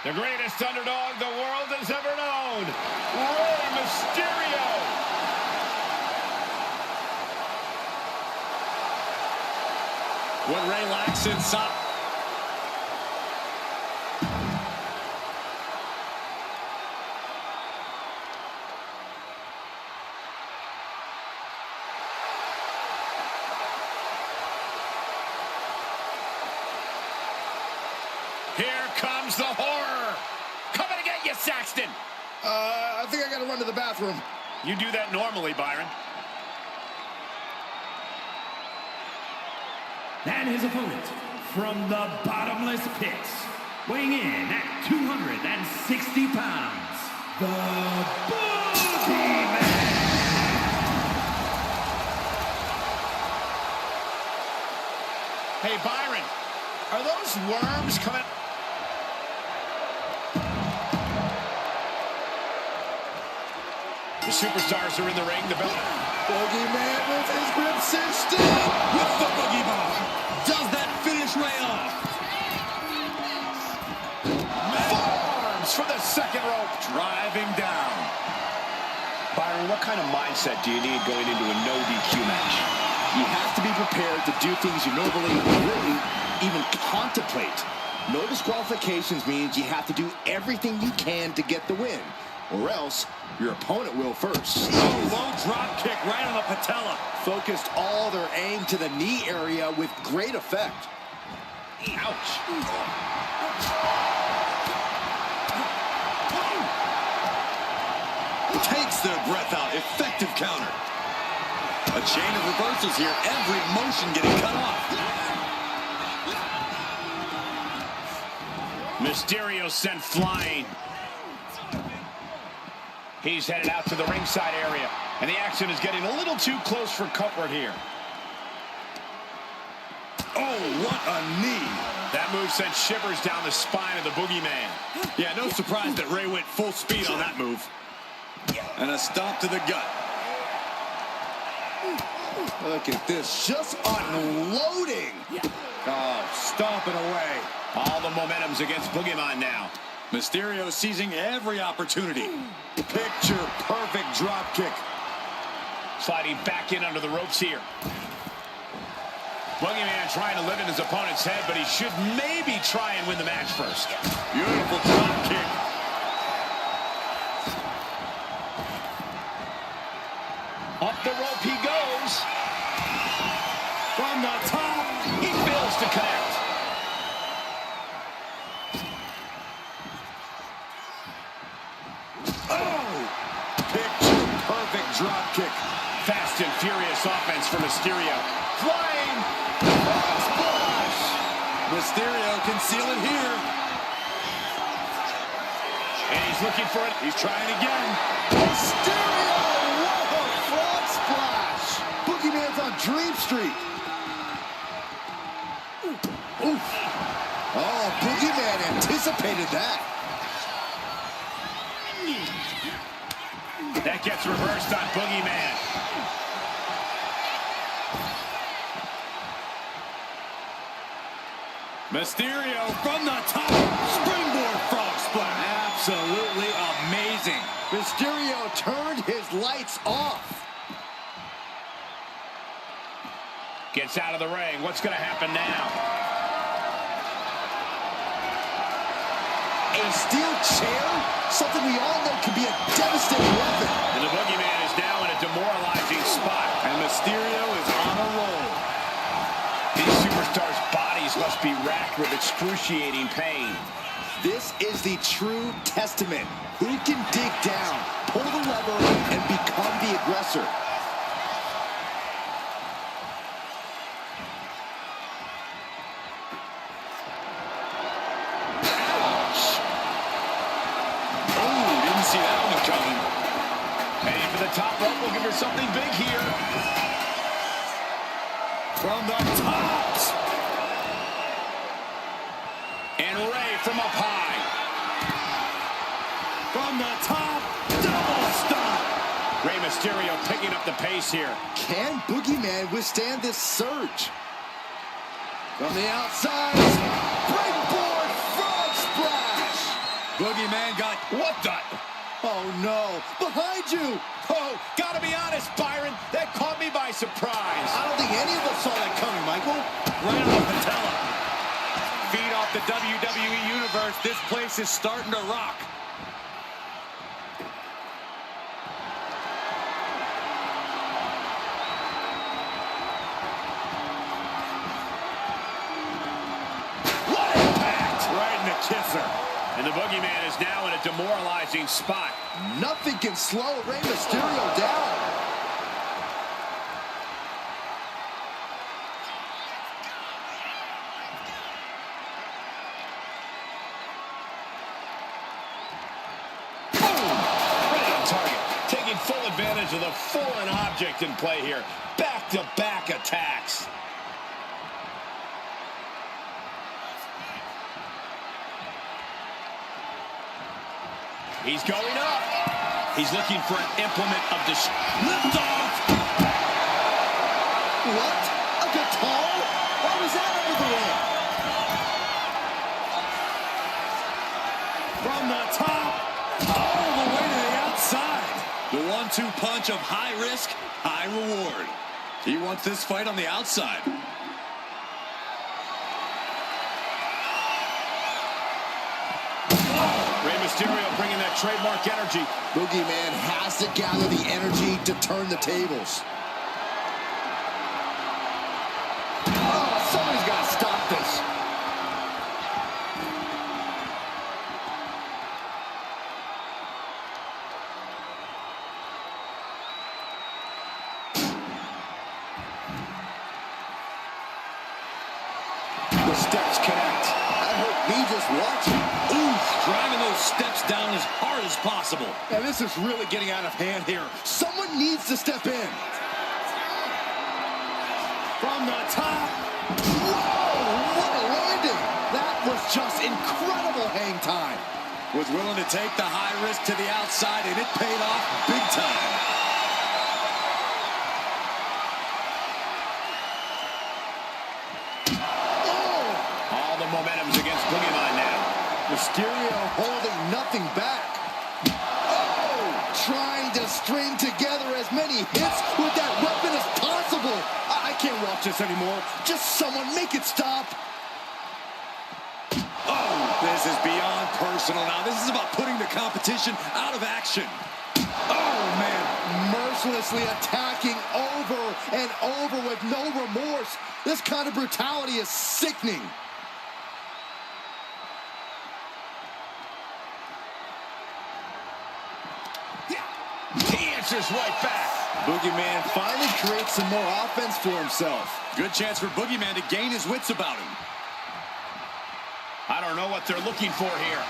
The greatest underdog the world has ever known, Rey Mysterio. When Rey lacks inside. Here comes the horror. Coming to get you, Saxton. I think I got to run to the bathroom. You do that normally, Byron. And his opponent, from the bottomless pits, weighing in at 260 pounds, the Boogeyman. Hey, Byron, are those worms coming? The superstars are in the ring. The belt. Boogeyman with his grip cinched in. With the boogie bomb. Does that finish Rey off? Forearms for the second rope. Driving down. Byron, what kind of mindset do you need going into a no DQ match? You have to be prepared to do things you normally wouldn't even contemplate. No disqualifications means you have to do everything you can to get the win, or else your opponent will first. Oh, low drop kick right on the patella. Focused all their aim to the knee area with great effect. Ouch. Takes their breath out. Effective counter. A chain of reversals here. Every motion getting cut off. Mysterio sent flying. He's headed out to the ringside area, and the action is getting a little too close for comfort here. Oh, what a knee. That move sent shivers down the spine of the Boogeyman. Yeah, no surprise that Rey went full speed on that move. And a stomp to the gut. Look at this, just unloading. Oh, stomping away. All the momentum's against Boogeyman now. Mysterio seizing every opportunity. Picture perfect drop kick. Sliding back in under the ropes here. Boogeyman trying to live in his opponent's head, but he should maybe try and win the match first. Beautiful drop kick. Up the rope he goes. From the top, he fails to connect. Oh! Picture perfect drop kick. Fast and furious offense for Mysterio. Flying frog splash. Mysterio can seal it here. And he's looking for it. He's trying again. Mysterio, what a frog splash. Boogeyman's on Dream Street. Oof. Oh, Boogeyman anticipated that. That gets reversed on Boogeyman. Mysterio from the top. Springboard frog splash. Absolutely amazing. Mysterio turned his lights off. Gets out of the ring. What's going to happen now? A steel chair? Something we all know can be a devastating weapon. And the Boogeyman is now in a demoralizing spot. And Mysterio is on a roll. These superstars' bodies must be racked with excruciating pain. This is the true testament. Who can dig down, pull the lever, and become the aggressor? See that one coming. Heading for the top rope. We'll give her something big here. From the tops. And Rey from up high. From the top. Double stop. Rey Mysterio picking up the pace here. Can Boogeyman withstand this surge? From the outside, springboard frog splash. Boogeyman got... What the? Oh, no. Behind you. Oh, gotta be honest, Byron. That caught me by surprise. I don't think any of us saw that coming, Michael. right on the patella. Feed off the WWE Universe. This place is starting to rock. What impact! Right in the kisser. And the Boogeyman is now in a demoralizing spot. Nothing can slow Rey Mysterio down. Right on target. Taking full advantage of the foreign object in play here. Back-to-back attacks. He's going up. He's looking for an implement of lift off. What? A guitar? Why was that over the ring? From the top, all the way to the outside. The 1-2 punch of high risk, high reward. He wants this fight on the outside. Rey Mysterio bringing that trademark energy. Boogeyman has to gather the energy to turn the tables. Oh, somebody's got to stop this. The steps connect. That hurt me just watching. Driving those steps down as hard as possible. And this is really getting out of hand here. Someone needs to step in. From the top. Whoa, what a landing. That was just incredible hang time. Was willing to take the high risk to the outside, and it paid off big time. Oh, All the momentum's against Boogeyman now. Mysterio holding nothing back. Oh, trying to string together as many hits with that weapon as possible. I can't watch this anymore. Just someone make it stop. Oh, this is beyond personal now. This is about putting the competition out of action. Oh, man. Mercilessly attacking over and over with no remorse. This kind of brutality is sickening. He answers right back. Boogeyman finally creates some more offense for himself. Good chance for Boogeyman to gain his wits about him. I don't know what they're looking for here.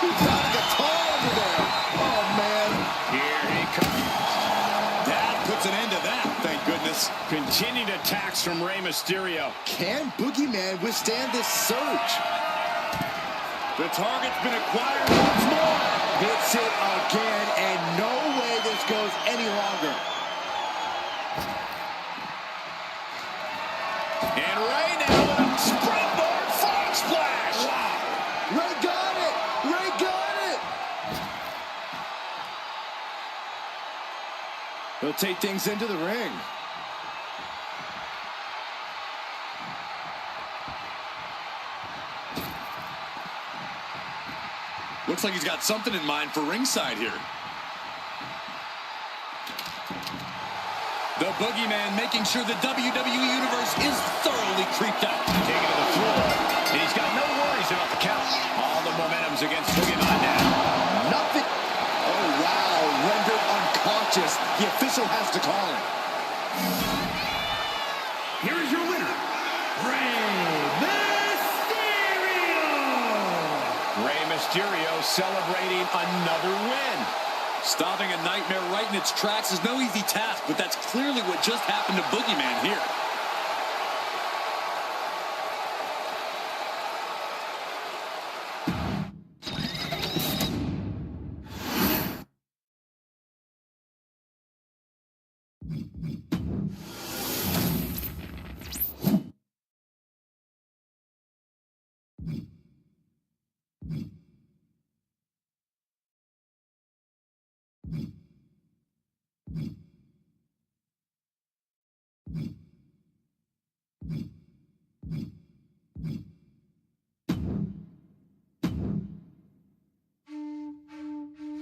He's got a guitar over there. Oh, man. Here he comes. That puts an end to that, thank goodness. Continued attacks from Rey Mysterio. Can Boogeyman withstand this surge? The target's been acquired once more. Hits it again, and no way this goes any longer. And Rey now with a springboard frog splash. Wow. Ray got it. Ray got it. He'll take things into the ring. Looks like he's got something in mind for ringside here. The Boogeyman making sure the WWE Universe is thoroughly creeped out. Taking to the floor. And he's got no worries about the count. All the momentum's against Boogeyman now. Nothing. Oh, wow. Rendered unconscious. The official has to call it. Here is your winner, Rey Mysterio! Rey Mysterio celebrating another win. Stopping a nightmare right in its tracks is no easy task, but that's clearly what just happened to Boogeyman here.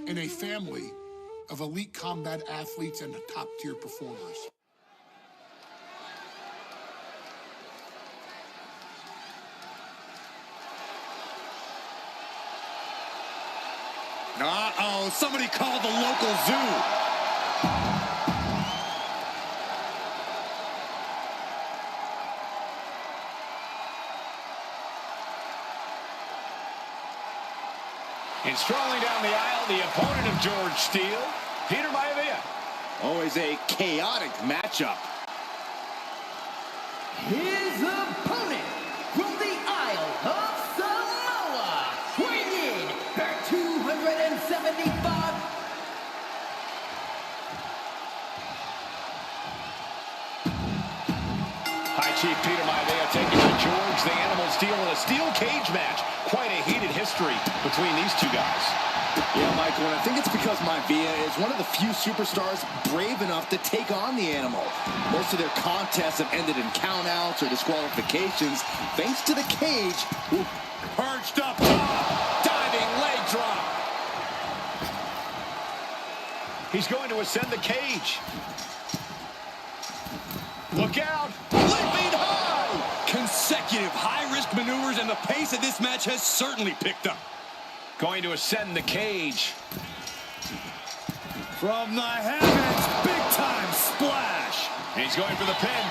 In a family of elite combat athletes and top-tier performers. Uh-oh, somebody called the local zoo. And strolling down the aisle, the opponent of George Steele, Peter Maivia. Always a chaotic matchup. His opponent from the Isle of Samoa, weighing in at 275. High Chief Peter Maivia taking on George the Animal Steele in a steel cage match. Quite a heated history between these two guys. Yeah, Michael, and I think it's because Maivia is one of the few superstars brave enough to take on the Animal. Most of their contests have ended in countouts or disqualifications thanks to the cage. Ooh. Perched up top, diving leg drop. He's going to ascend the cage. Look out! Leaping high! Consecutive high-risk maneuvers, and the pace of this match has certainly picked up. Going to ascend the cage. From the heavens, big-time splash. And he's going for the pin.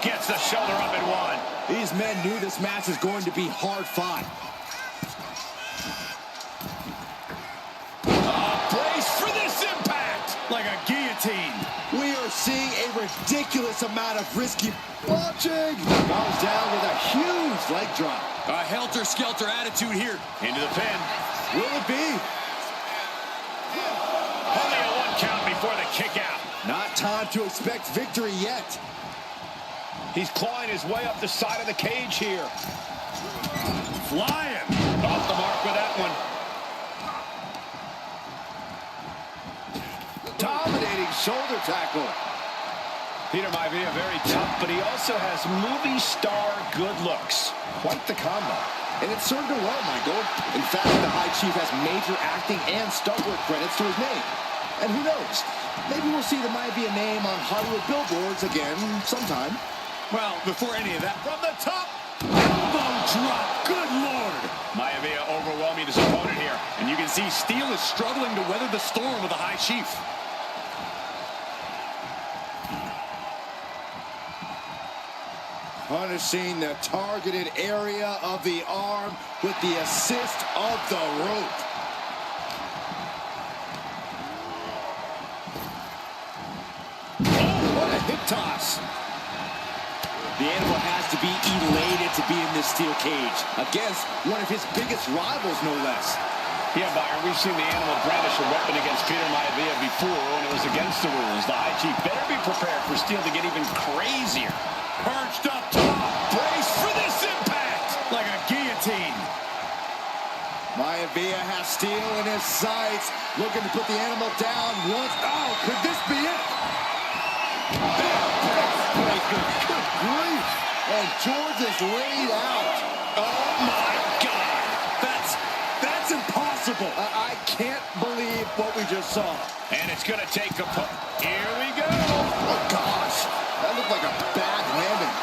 Gets the shoulder up and one. These men knew this match is going to be hard-fought. Brace for this impact! Like a guillotine. We are seeing a ridiculous amount of risky watching. Comes down with a huge leg drop. A helter-skelter attitude here. Into the pin. Will it be? Only a one count before the kick out. Not time to expect victory yet. He's clawing his way up the side of the cage here. Flying. Off the mark with that one. Dominating shoulder tackle. Peter Maivia very tough, but he also has movie star good looks. Quite the combo. And it served him well, Michael. In fact, the High Chief has major acting and stunt work credits to his name. And who knows? Maybe we'll see the Maivia name on Hollywood billboards again sometime. Well, before any of that, from the top, elbow drop. Good Lord. Maivia overwhelming his opponent here. And you can see Steele is struggling to weather the storm with the High Chief. Punishing the targeted area of the arm with the assist of the rope. Oh, what a hip toss. The Animal has to be elated to be in this steel cage against one of his biggest rivals, no less. Yeah, Byron, we've seen the Animal brandish a weapon against Peter Maivia before when it was against the rules. The High Chief better be prepared for Steele to get even crazier. Perched up top. Brace for this impact. Like a guillotine. Maivia has Steele in his sights, looking to put the Animal down once. Oh, could this be it? Backbreaker, good grief. And George is laid out. Oh, my God. That's impossible. I can't believe what we just saw. And it's going to take a push. Here we go. Oh, gosh. That looked like a bad landing.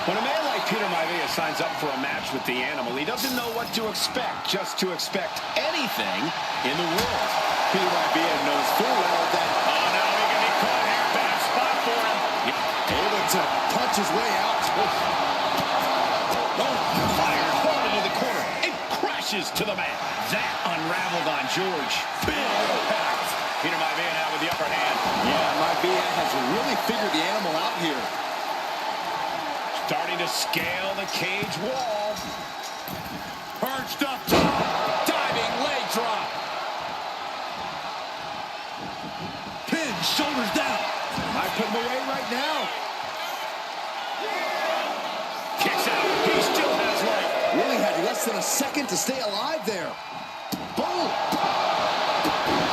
When a man like Peter Maivia signs up for a match with the Animal, he doesn't know what to expect, just to expect anything in the world. Peter Maivia knows full well that. Oh, no, he can be caught here. Bad spot for him. Able to punch his way out. Oh, fired hard into the corner. It crashes to the mat. That unraveled on George. Big impact. Peter Maivia now with the upper hand. Yeah, Maivia has really figured the Animal out here. Starting to scale the cage wall. Perched up top. Diving leg drop. Pin, shoulders down. I put him away right now. Kicks out. He's less than a second to stay alive there. Boom!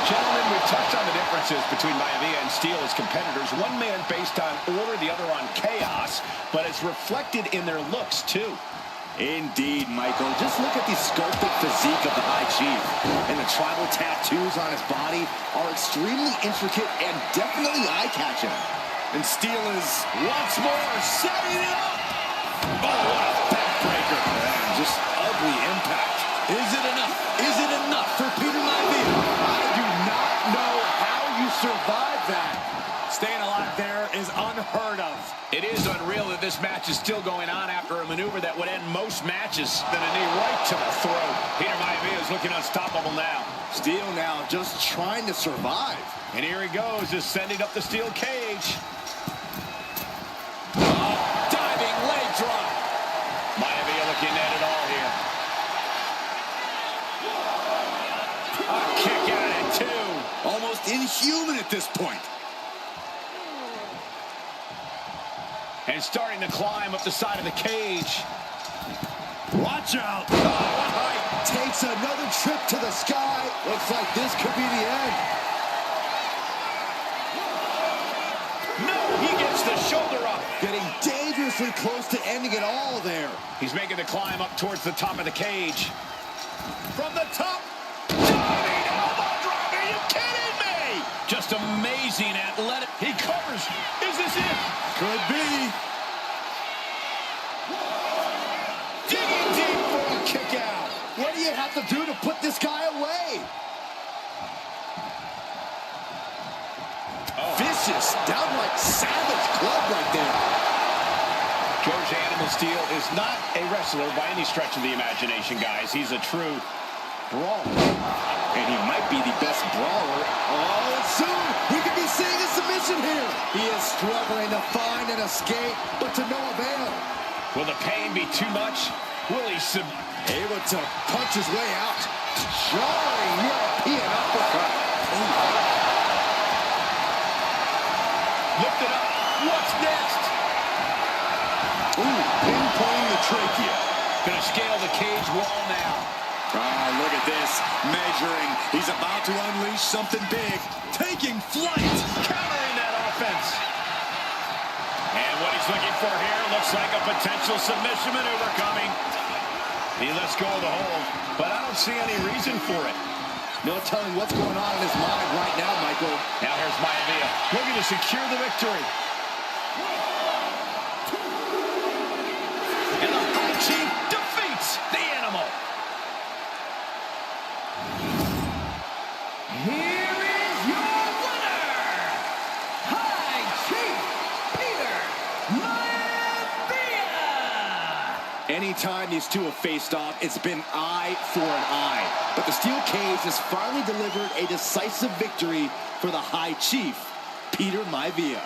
Gentlemen, we've touched on the differences between Maivia and Steele as competitors. One man based on order, the other on chaos, but it's reflected in their looks, too. Indeed, Michael. Just look at the sculpted physique of the High Chief. And the tribal tattoos on his body are extremely intricate and definitely eye-catching. And Steele is once more setting it up. Oh, what a backbreaker. Man, just ugly impact. Is it enough? Is it enough for Peter Maivia? I do not know how you survive that. Staying alive there is unheard of. It is unreal that this match is still going on after a maneuver that would end most matches than a knee right to the throat. Peter Maivia is looking unstoppable now. Steele now just trying to survive. And here he goes, ascending up the steel cage. Diving leg drop. Maivia looking at it all here. A kick out at two. Almost inhuman at this point. And starting to climb up the side of the cage. Watch out. Oh, what height. Takes another trip to the sky. Looks like this could be the end. No, he gets the shoulder up. Getting dangerously close to ending it all there. He's making the climb up towards the top of the cage. From the top. Diving elbow drop. Are you kidding me? Just amazing athletic. He covers. Is this it? Could be. Digging deep for a kick out. What do you have to do to put this guy away? Oh. Vicious, downright savage club right there. George Animal Steel is not a wrestler by any stretch of the imagination, guys. He's a true brawler. And he might be the best brawler. Oh, and soon we could be seeing a submission here. He is struggling to find an escape, but to no avail. Will the pain be too much? Will he able to punch his way out? Jarring European uppercut. Lift it up. What's next? Ooh, pinpointing the trachea. Gonna scale the cage wall now. Oh, look at this. Measuring. He's about to unleash something big. Taking flight. Countering that offense. And what he's looking for here looks like a potential submission maneuver coming. He lets go of the hold, but I don't see any reason for it. No telling what's going on in his mind right now, Michael. Now here's Maivia looking to secure the victory. And the High Chief defeats the Animal. Here is your winner, High Chief Peter Maivia. Anytime these two have faced off, it's been eye for an eye. But the steel cage has finally delivered a decisive victory for the High Chief, Peter Maivia.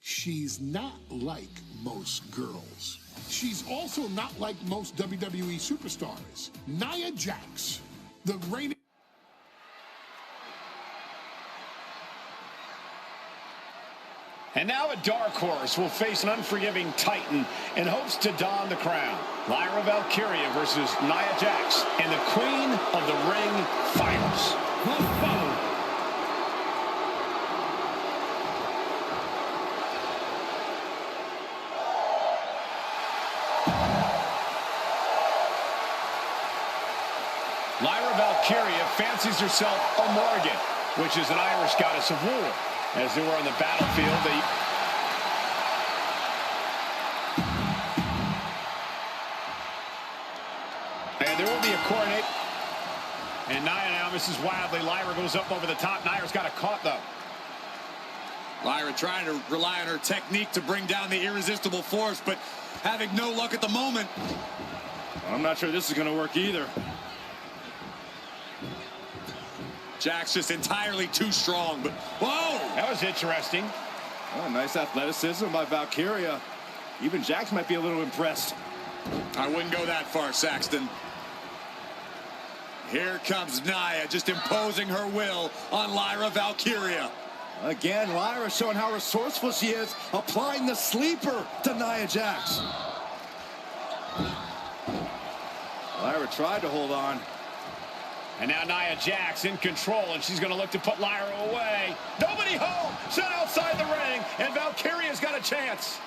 She's not like most girls. She's also not like most WWE superstars. Nia Jax, the reigning... And now a dark horse will face an unforgiving Titan in hopes to don the crown. Lyra Valkyria versus Nia Jax and the Queen of the Ring Finals. Lyra Valkyria fancies herself a Morgan, which is an Irish goddess of war. As they were on the battlefield, and there will be a coronation. And Nia now misses wildly. Lyra goes up over the top. Nia's got it caught, though. Lyra trying to rely on her technique to bring down the irresistible force, but having no luck at the moment. I'm not sure this is going to work either. Jack's just entirely too strong, but whoa! That was interesting. Oh, nice athleticism by Valkyria. Even Jax might be a little impressed. I wouldn't go that far, Saxton. Here comes Nia, just imposing her will on Lyra Valkyria. Again, Lyra showing how resourceful she is, applying the sleeper to Nia Jax. Lyra tried to hold on. And now Nia Jax in control, and she's going to look to put Lyra away. Nobody home! Set outside the ring, and Valkyria's got a chance.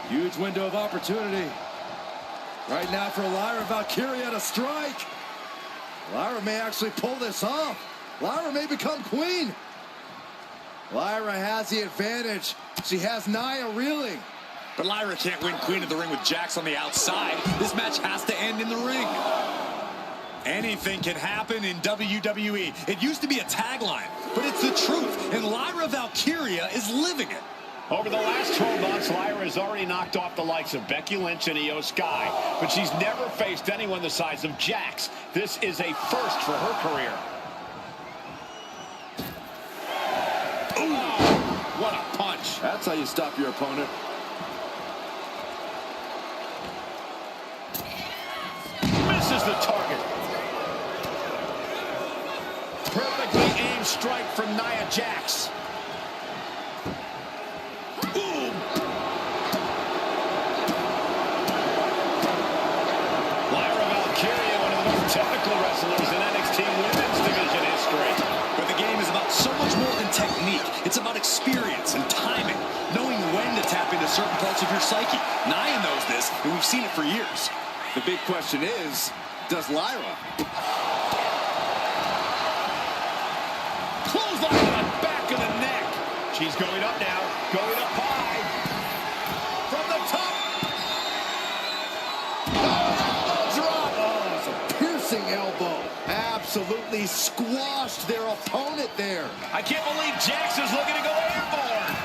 Huge window of opportunity. Right now for Lyra, Valkyria to strike. Lyra may actually pull this off. Lyra may become queen. Lyra has the advantage. She has Nia reeling. But Lyra can't win Queen of the Ring with Jax on the outside. This match has to end in the ring. Anything can happen in WWE. It used to be a tagline, but it's the truth. And Lyra Valkyria is living it. Over the last 12 months, Lyra has already knocked off the likes of Becky Lynch and Io Sky, but she's never faced anyone the size of Jax. This is a first for her career. Ooh, what a punch. That's how you stop your opponent. Misses the target. Perfectly aimed strike from Nia Jax. Technical wrestlers in NXT Women's Division history. But the game is about so much more than technique. It's about experience and timing, knowing when to tap into certain parts of your psyche. Nia knows this, and we've seen it for years. The big question is, does Lyra? Clothesline to the back of the neck. She's going up now, going up high. From the top. Elbow. Absolutely squashed their opponent there. I can't believe Jax is looking to go airborne.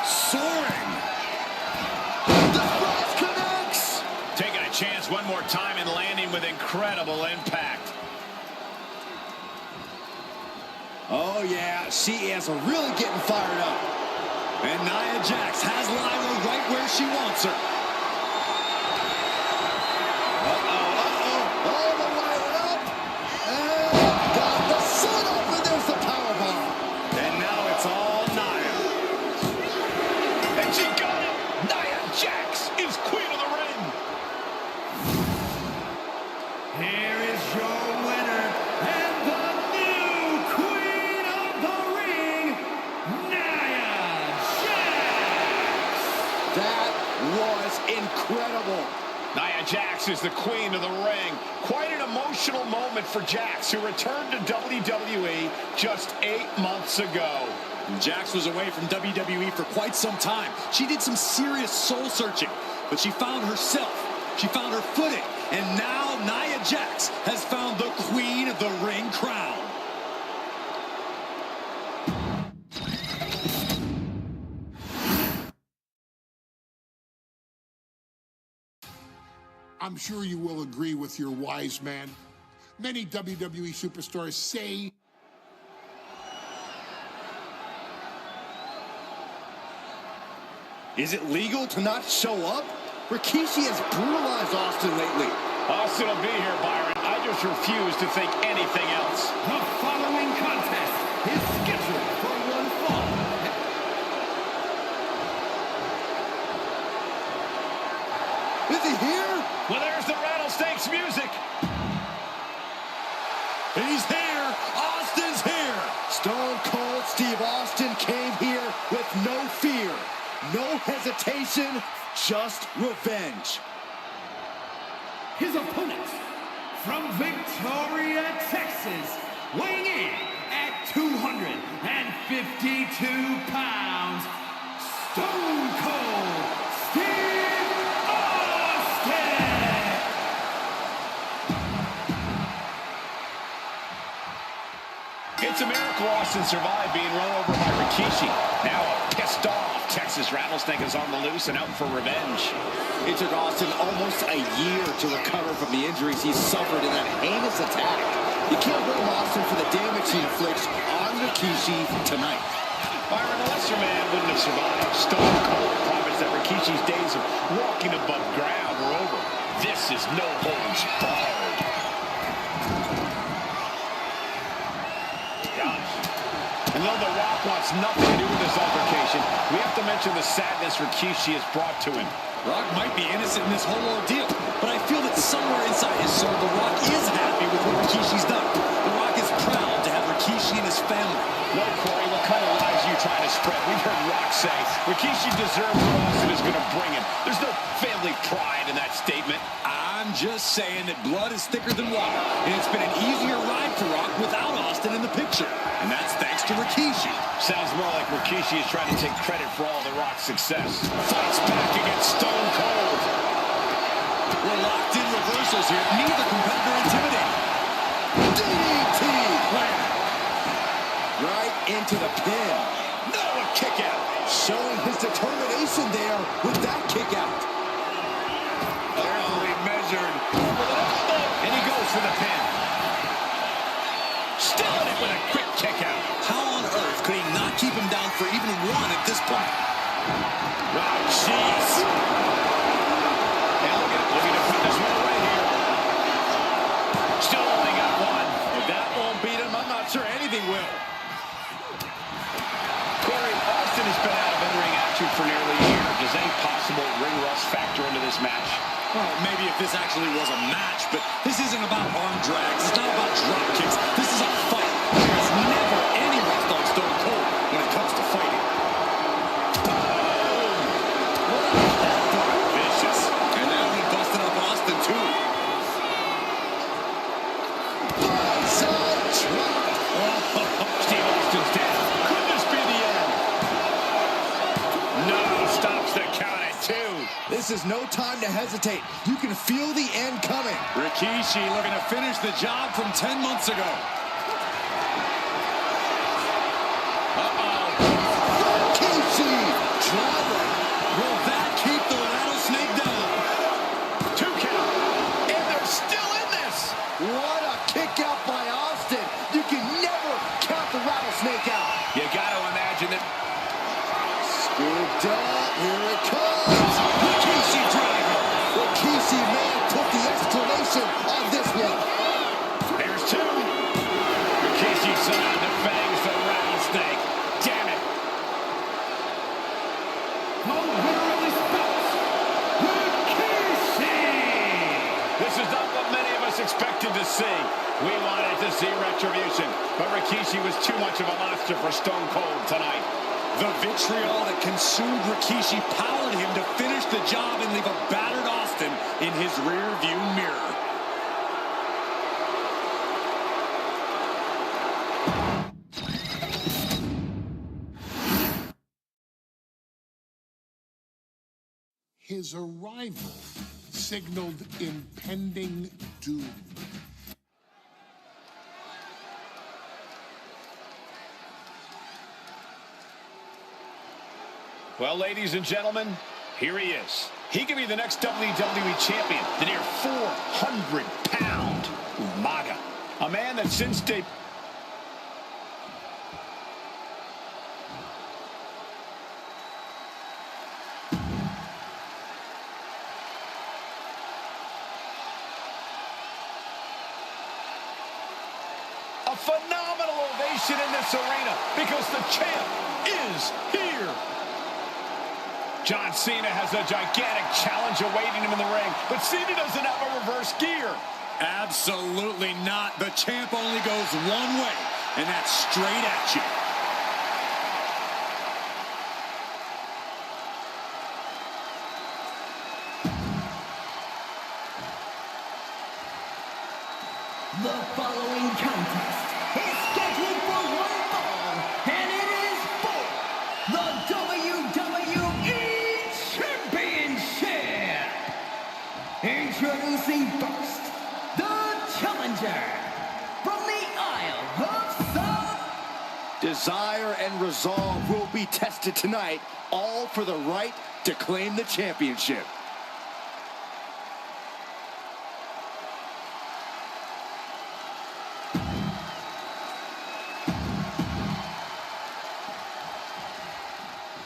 Soaring. The cross connects. Taking a chance one more time and landing with incredible impact. Oh, yeah. She is really getting fired up. And Nia Jax has Lyra right where she wants her. Incredible. Nia Jax is the queen of the ring. Quite an emotional moment for Jax, who returned to WWE just 8 months ago. Jax was away from WWE for quite some time. She did some serious soul searching, but she found herself. She found her footing, and now Nia Jax has found the queen of the ring crown. I'm sure you will agree with your wise man. Many WWE superstars say is it legal to not show up? Rikishi has brutalized Austin lately. Austin will be here, Byron. I just refuse to think anything else. The following contest is scheduled for one fall. Is he here? Well, there's the Rattlesnakes music. He's here. Austin's here. Stone Cold Steve Austin came here with no fear, no hesitation, just revenge. His opponent from Victoria, Texas, weighing in at 252 pounds, Stone Cold Steve Austin. It's a miracle Austin survived being run over by Rikishi. Now a pissed off Texas Rattlesnake is on the loose and out for revenge. It took Austin almost a year to recover from the injuries he suffered in that heinous attack. You can't blame Austin for the damage he inflicts on Rikishi tonight. Byron, a lesser man wouldn't have survived. Stone Cold promised that Rikishi's days of walking above ground were over. This is no holds barred. And though The Rock wants nothing to do with this altercation, we have to mention the sadness Rikishi has brought to him. Rock might be innocent in this whole ordeal, but I feel that somewhere inside his soul, The Rock is happy with what Rikishi's done. The Rock is proud to have Rikishi and his family. No, Corey, what kind of lies are you trying to spread? We've heard Rock say Rikishi deserves what Austin is going to bring him. There's no family pride in that statement. I'm just saying that blood is thicker than water, and it's been an easier ride for Rock without Austin in the picture. And that's thanks to Rikishi. Sounds more like Rikishi is trying to take credit for all the Rock's success. Fights back against Stone Cold. We're locked in reversals here. Neither competitor intimidating. DDT! Right into the pin. No, a kick out. Showing his determination there with that kick out. Carefully measured. And he goes for the pin. Still in it with a quick kick out. How on earth could he not keep him down for even one at this point? Oh, jeez. And looking to put this one away here. Still only got one. If that won't beat him, I'm not sure anything will. Corey, Austin has been out of in-ring action for nearly a year. Does any possible ring rust factor into this match? Well, maybe if this actually was a match, but this isn't about arm drags. It's not about drop kicks. This is a fight. There's never any rust on Stone Cold when it comes to fighting. Vicious. And now he busted up Austin, too. Bonsai drop. Steve Austin's down. Could this be the end? No, stops the count at 2. This is no time to hesitate. You can feel the end coming. Rikishi looking to finish the job from 10 months ago. Rikishi driver. Will that keep the rattlesnake down? 2 count. And they're still in this. What a kick out by Austin. You can never count the rattlesnake out. You got to imagine that. Scooped up. Here it comes. Rikishi driver. Rikishi may have put the exclamation on this one. There's 2. Rikishi side that bangs the rattlesnake. Damn it. The winner of this bout, Rikishi! This is not what many of us expected to see. We wanted to see retribution, but Rikishi was too much of a monster for Stone Cold tonight. The vitriol that consumed Rikishi powered him to finish the job and leave a battered Austin in his rear-view mirror. His arrival signaled impending doom. Well, ladies and gentlemen, here he is. He could be the next WWE champion, the near 400-pound Umaga. A man that since day... A phenomenal ovation in this arena because the champ is here. John Cena has a gigantic challenge awaiting him in the ring, but Cena doesn't have a reverse gear. Absolutely not. The champ only goes one way, and that's straight at you. The following contest is scheduled for one fall, and it is for the WWE Championship. Introducing first, the challenger from the Isle of South. Desire and resolve will be tested tonight, all for the right to claim the championship.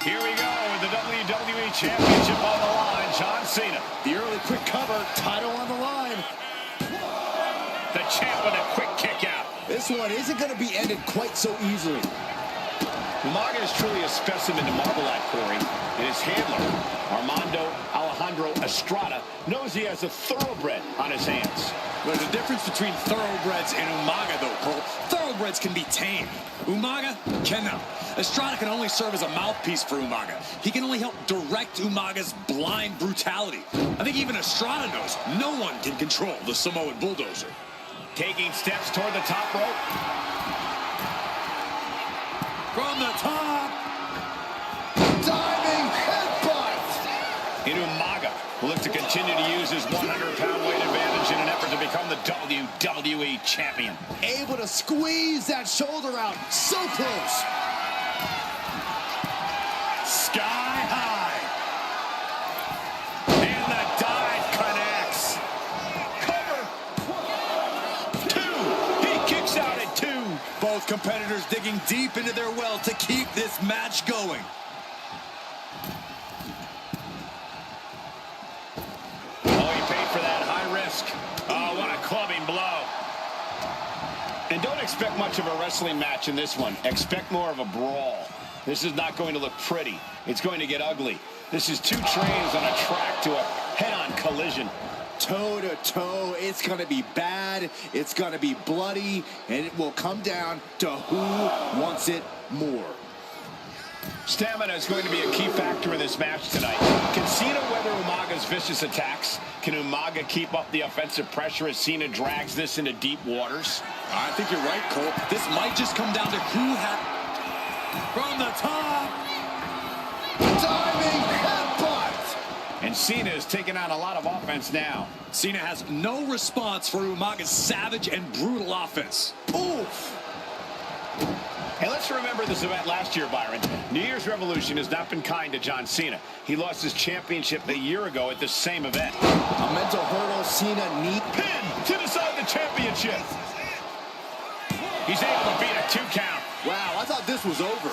Here we go with the WWE Championship on the line. John Cena. The early quick cover, title on the line. The champ with a quick kick out. This one isn't going to be ended quite so easily. Umaga is truly a specimen to marvel at, Corey. And his handler, Armando Alejandro Estrada, knows he has a thoroughbred on his hands. There's a difference between thoroughbreds and Umaga, though, Cole. Thoroughbreds can be tamed. Umaga cannot. Estrada can only serve as a mouthpiece for Umaga. He can only help direct Umaga's blind brutality. I think even Estrada knows no one can control the Samoan bulldozer. Taking steps toward the top rope. From the top. Diving headbutt. And Umaga will look to continue to use his 100-pound weight advantage in an effort to become the WWE champion. Able to squeeze that shoulder out. So close. Sky high. And the dive connects. Cover. 2. He kicks out at 2. Both competitors digging deep into their well to keep this match going. Oh, he paid for that high risk. Oh, what a clubbing blow. And don't expect much of a wrestling match in this one. Expect more of a brawl. This is not going to look pretty. It's going to get ugly. This is 2 trains on a track to a head-on collision. Toe to toe, it's going to be bad, it's going to be bloody, and it will come down to who wants it more. Stamina is going to be a key factor in this match tonight. Can Cena weather Umaga's vicious attacks? Can Umaga keep up the offensive pressure as Cena drags this into deep waters? I think you're right, Cole. This might just come down to who has... From the top. Diving headbutt. And Cena is taking on a lot of offense now. Cena has no response for Umaga's savage and brutal offense. Oof. And let's remember this event last year, Byron. New Year's Revolution has not been kind to John Cena. He lost his championship a year ago at the same event. A mental hurdle Cena need. Pin to decide the championship. He's able to beat a 2 count. Wow, I thought this was over.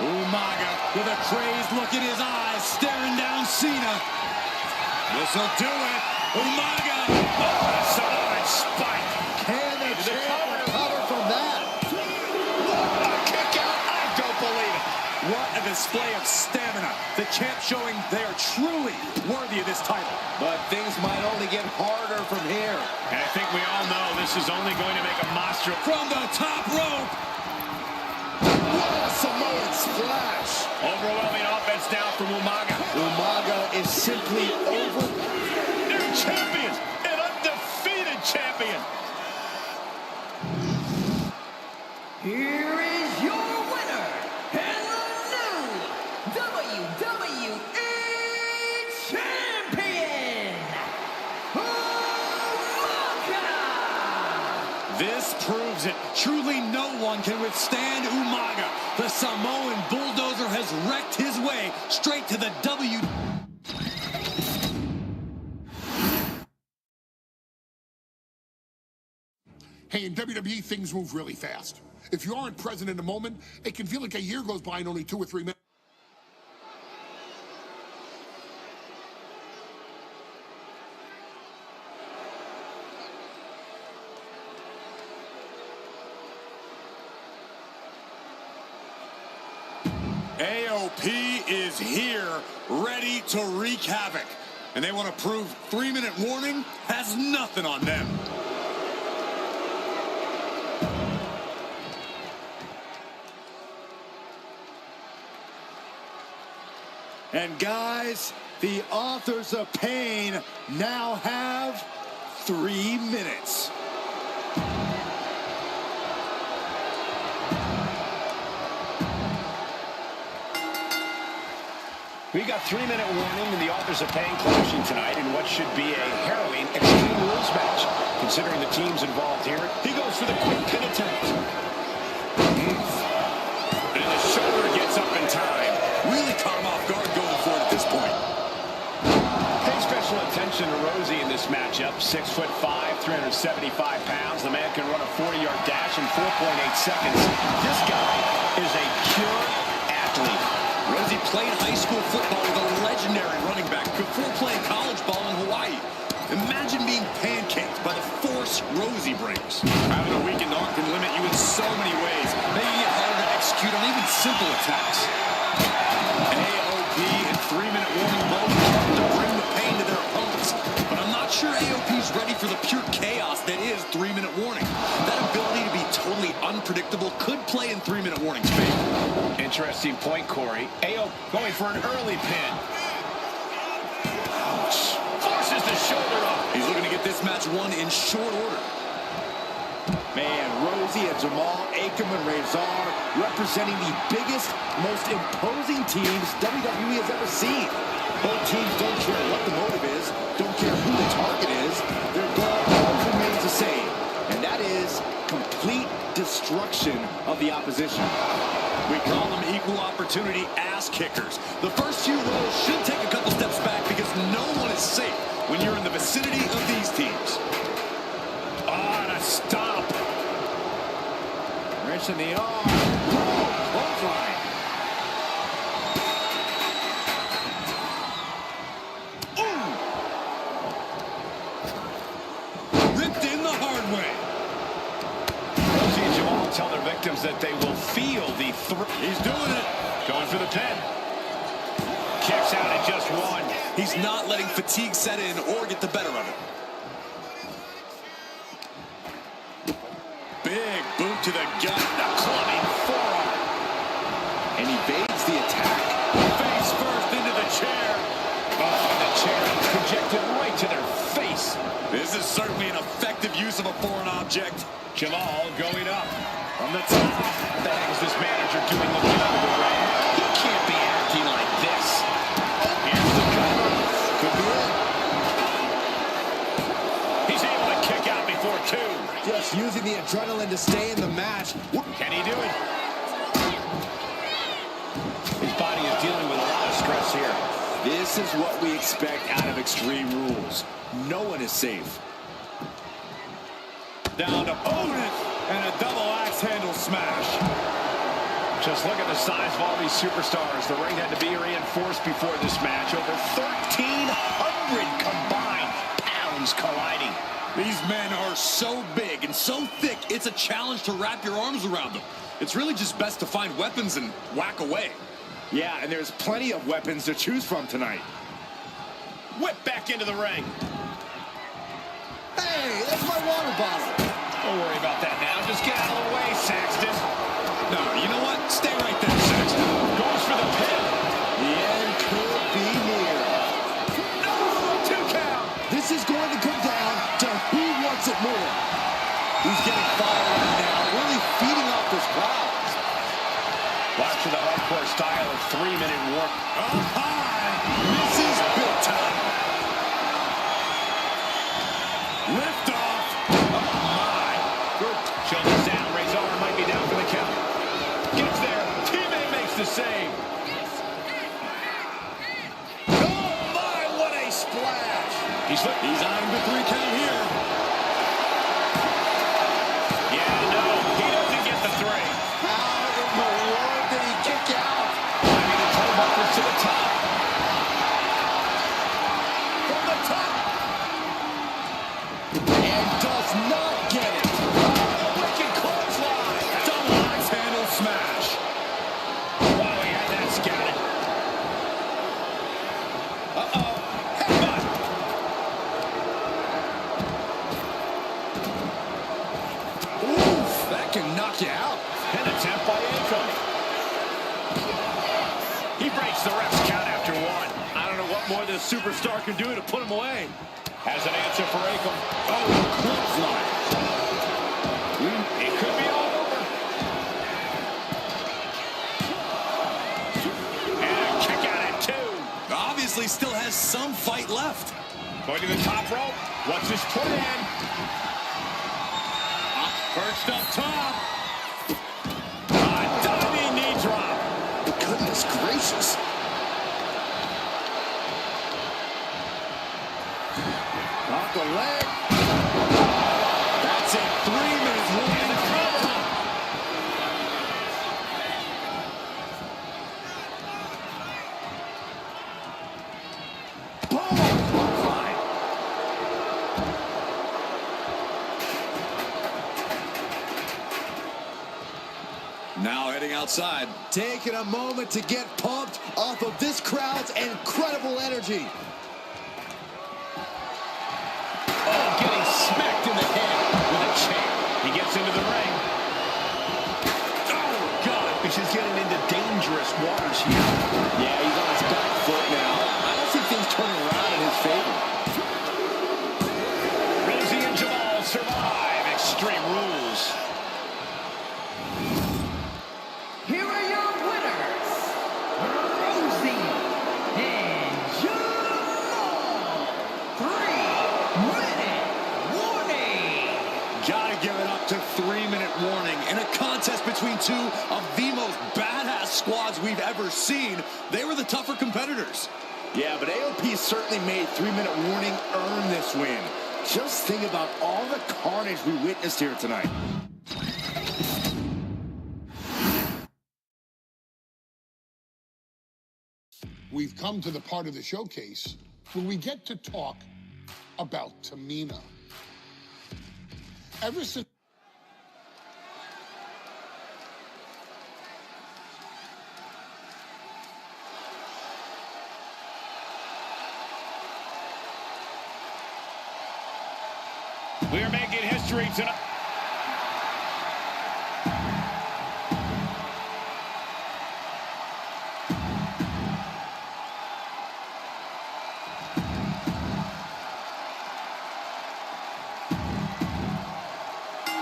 Umaga with a crazed look in his eyes, staring down Cena. This'll do it. Umaga. Oh, a Samoan spike. Can the champ recover from that? A kick out. I don't believe it. What a display of stamina. The champ showing they are truly worthy of this title. But things might only get harder from here. And I think we all know this is only going to make a monster. From the top rope. What a Samoan splash. Overwhelming offense now from Umaga. Umaga is simply over. New champion. An undefeated champion. Here is your winner and the new WWE Champion, Umaga! This proves it. Truly no one can withstand Umaga. The Samoan bulldozer has wrecked his way straight to the W. Hey, in WWE, things move really fast. If you aren't present in the moment, it can feel like a year goes by in only 2 or 3 minutes. AOP is here, ready to wreak havoc. And they want to prove 3-minute warning has nothing on them. And guys, the authors of pain now have 3 minutes. We got 3-minute warning and the authors of pain clashing tonight in what should be a harrowing Extreme Rules match. Considering the teams involved here, he goes for the quick pin attempt. And the shoulder gets up in time. Really caught him off guard going for it at this point. Pay special attention to Rosie in this matchup. 6'5", 375 pounds. The man can run a 40-yard dash in 4.8 seconds. This guy is a pure athlete. Rosie played high school football with a legendary running back before playing college ball in Hawaii. Imagine being pancaked by the 4 force Rosie brings. Having a weakened arm can limit you in so many ways, making it harder to execute on even simple attacks. AOP and 3-minute warning both to bring the pain to their opponents. But I'm not sure AOP's ready for the pure chaos that is 3-minute warning. That ability to be totally unpredictable could play in 3-minute warning's favor. Interesting point, Corey. AOP going for an early pin. Ouch. Forces the shoulder up. He's looking to get this match won in short order. Man, Rosie and Jamal, Akam and Razor representing the biggest, most imposing teams WWE has ever seen. Both teams don't care what the motive is, don't care who the target is. Their goal always remains the same, and that is complete destruction of the opposition. We call them equal opportunity ass kickers. The first few rows should take a couple steps back because no one is safe when you're in the vicinity of these teams. On a stomp. Wrench in the arm. Clothesline. Ripped in the hard way. Rosie and Jamal tell their victims that they will feel the He's doing it. Going for the pin. Kicks out at just one. He's not letting fatigue set in or get the better of it. Big boot to the gut. The clubbing forearm. And evades the attack. Face first into the chair. Oh, the chair projected right to their face. This is certainly an effective use of a foreign object. Jamal going up. From the top. What the heck is this manager doing looking out of the ring? He can't be acting like this. Here's the cover. Could be it. He's able to kick out before two. Just using the adrenaline to stay in the match. Can he do it? His body is dealing with a lot of stress here. This is what we expect out of Extreme Rules. No one is safe. Down to opponent and a double axe handle smash. Just look at the size of all these superstars. The ring had to be reinforced before this match. Over 1,300 combined pounds colliding. These men are so big and so thick, it's a challenge to wrap your arms around them. It's really just best to find weapons and whack away. Yeah, and there's plenty of weapons to choose from tonight. Whip back into the ring. Hey, that's my water bottle. Don't worry about that now. Just get out of the way, Saxton. No, you know what? Stay right there, Saxton. Goes for the pin. The end could be near. No, 2 count. This is going to come down to who wants it more. He's getting fired right now, really feeding off this crowd. Watching the hardcore style of 3-minute war. Up high. Misses big time. Lift off. Oh, my. Shoulders down. Razor might be down for the count. Gets there. Teammate makes the save. Oh, my, what a splash. He's eyeing the 3 count here. Yeah, no, he doesn't get the 3. How in the world did he kick out? Climbing the turnbuckles to the top. From the top. And does not get it. Wicked clothesline. Double axe handle smash. Wow, he had that scouted. Uh-oh. Headbutt. Oof, that can knock you out. Pin attempt by Akam. He breaks the ref's count after 1. I don't know what more this superstar can do to put him away. Has an answer for Akam. Oh, clothesline. It could be all over. And a kick out at 2. Obviously still has some fight left. Going to the top rope. What's his plan? Perched up top. A diving knee drop. Goodness gracious. Off the leg. That's it. 3 minutes left in the cover. Boom. Clothesline. Now heading outside. Taking a moment to get pumped off of this crowd's incredible energy. Oh, getting smacked in the head with a chair. He gets into the ring. Oh, God. This is getting into dangerous waters here. Yeah, he's on his back foot now. I don't see things turning around in his favor. Rosie and Jamal survive Extreme Rules. Here are your winners, Rosie and Jamal. 3-minute warning. Gotta give it up to 3-minute warning. In a contest between two of the most badass squads we've ever seen, they were the tougher competitors. Yeah, but AOP certainly made 3-minute warning earn this win. Just think about all the carnage we witnessed here tonight. We've come to the part of the showcase where we get to talk about Tamina. Ever since We are making history tonight.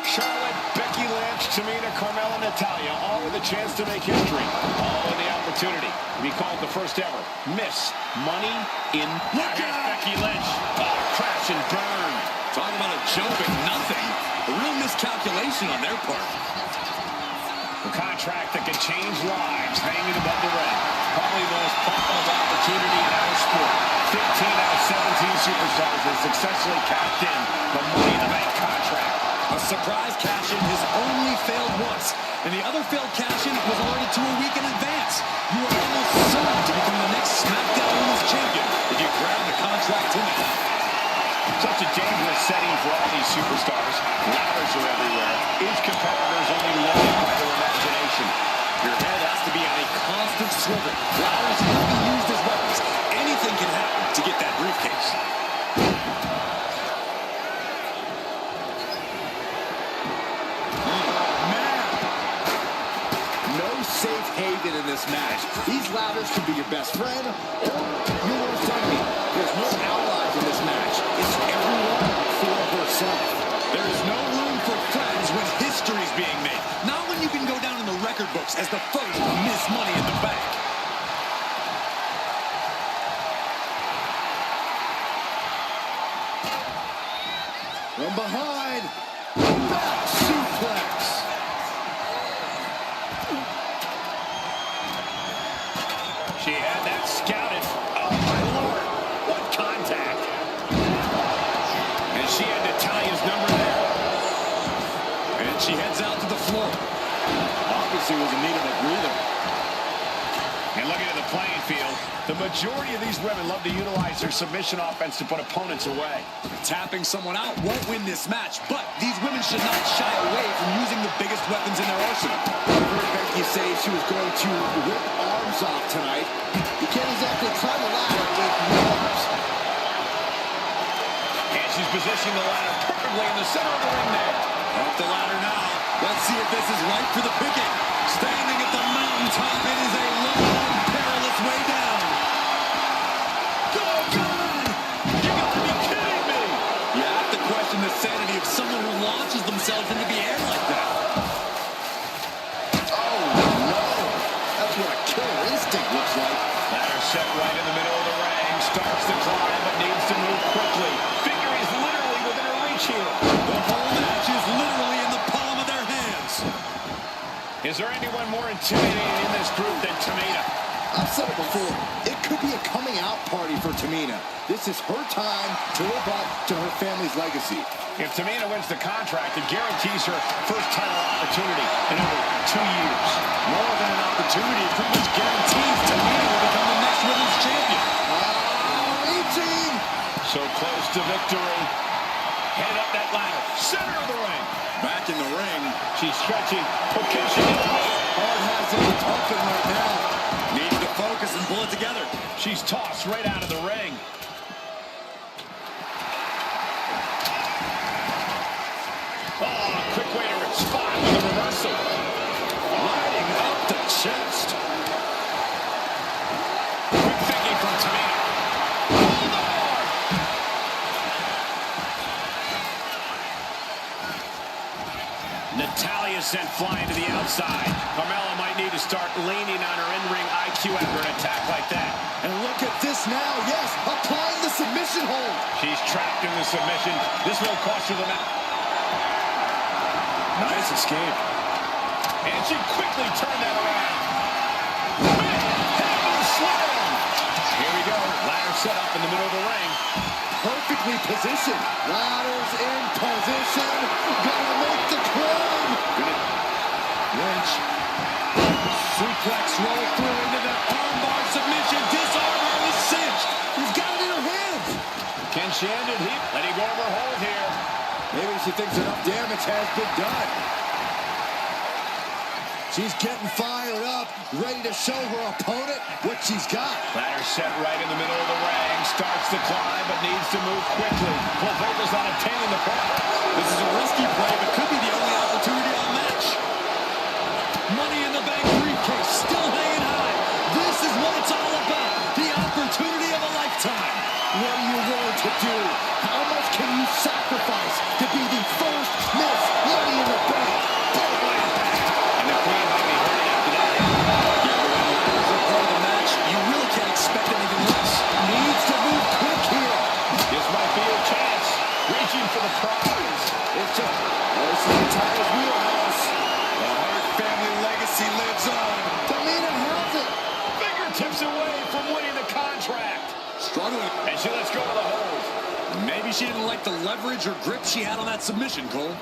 Charlotte, Becky Lynch, Tamina, Carmella, Natalya, all with a chance to make history. All with the opportunity to be called the first ever Miss Money in. Look at Becky Lynch. Oh, crash and burn. Talking about a jump at nothing. A real miscalculation on their part. A contract that can change lives hanging above the ring. Probably the most profitable opportunity in our sport. 15 out of 17 superstars have successfully cashed in the Money in the Bank contract. A surprise cash-in has only failed once, and the other failed cash-in was already to a week in advance. You are almost certain to become the next SmackDown Women's Champion if you grab the contract tonight. Such a dangerous setting for all these superstars. Ladders are everywhere. Each competitor is only limited by their imagination. Your head has to be on a constant swivel. Ladders can be used as weapons. Anything can happen to get that briefcase. Safe haven in this match. These ladders can be your best friend or your worst enemy. There's no allies in this match. It's everyone for herself. There is no room for friends when history is being made. Not when you can go down in the record books as the first Miss Money in the Bank. From behind, back suplex. She had that scouted. Oh, my Lord. What contact. And she had Natalya's number there. And she heads out to the floor. Obviously was in need of a breather. And looking at the playing field, the majority of these women love to utilize their submission offense to put opponents away. Tapping someone out won't win this match, but these women should not shy away from using the biggest weapons in their arsenal. I heard Becky say she was going to rip arms off tonight. You can't exactly climb a ladder with no arms. And she's positioning the ladder perfectly in the center of the ring there. Up the ladder now. Let's see if this is right for the picking. Standing at the mountaintop, it is a long, perilous way down. Go, God! You gotta be kidding me! You have to question the sanity of someone who launches themselves into the air like that. Oh, no. That's what a killer instinct looks like. Ladder set right in the middle of the ring. Starts to climb, but needs to move quickly. Victory is literally within her reach here. The whole match is literally in the palm of their hands. Is there anyone more intimidating in this group than Tamina? I've said it before. It could be a coming out party for Tamina. This is her time to live up to her family's legacy. If Tamina wins the contract, it guarantees her first title opportunity in over 2 years. More than an opportunity, it pretty much guarantees Tamina will become the next women's champion. Reaching! So close to victory. Head up that ladder. Center of the ring. Back in the ring. She's stretching. Okay, she heart has to be pumping right now. Needs to focus and pull it together. She's tossed right out of the ring. Oh, quick way to respond with a reversal. Riding up the chest. Quick thinking from Tamina. Natalya sent flying to the outside. Carmella might need to start leaning on her in-ring IQ after an attack like that. And look at this now. Yes, applying the submission hold. She's trapped in the submission. This will cost her the match. Nice escape. And she quickly turned that around. Head slam. Here we go. Ladder set up in the middle of the ring. Perfectly positioned. Ladders in position. Gonna make the climb. Lynch. Suplex roll through into the armbar submission. Disarm her with cinch. He's got it in her hands. Can she end it? Letting go of her hold here. Maybe she thinks enough damage has been done. She's getting fired up, ready to show her opponent what she's got. Ladder set right in the middle of the ring. Starts to climb, but needs to move quickly. Full focus on obtaining the point. This is a risky play, but could be the only opportunity on the match. Money in the bank briefcase, still hanging high. This is what it's all about. The opportunity of a lifetime. What are you willing to do? How much can you sacrifice to be the first Miss Money in the Bank? And the Queen might be hurting after that. Yeah, but when ladders are part of the match, you really can't expect anything less. Needs to move quick here. This might be your chance. Reaching for the prize. It's just, this is Natalya's wheelhouse. The Hart family legacy lives on. Tamina has it. Fingertips away from winning the contract. Struggling. And she lets go of the hold. Maybe she didn't like the leverage or grip she had on that submission, Cole.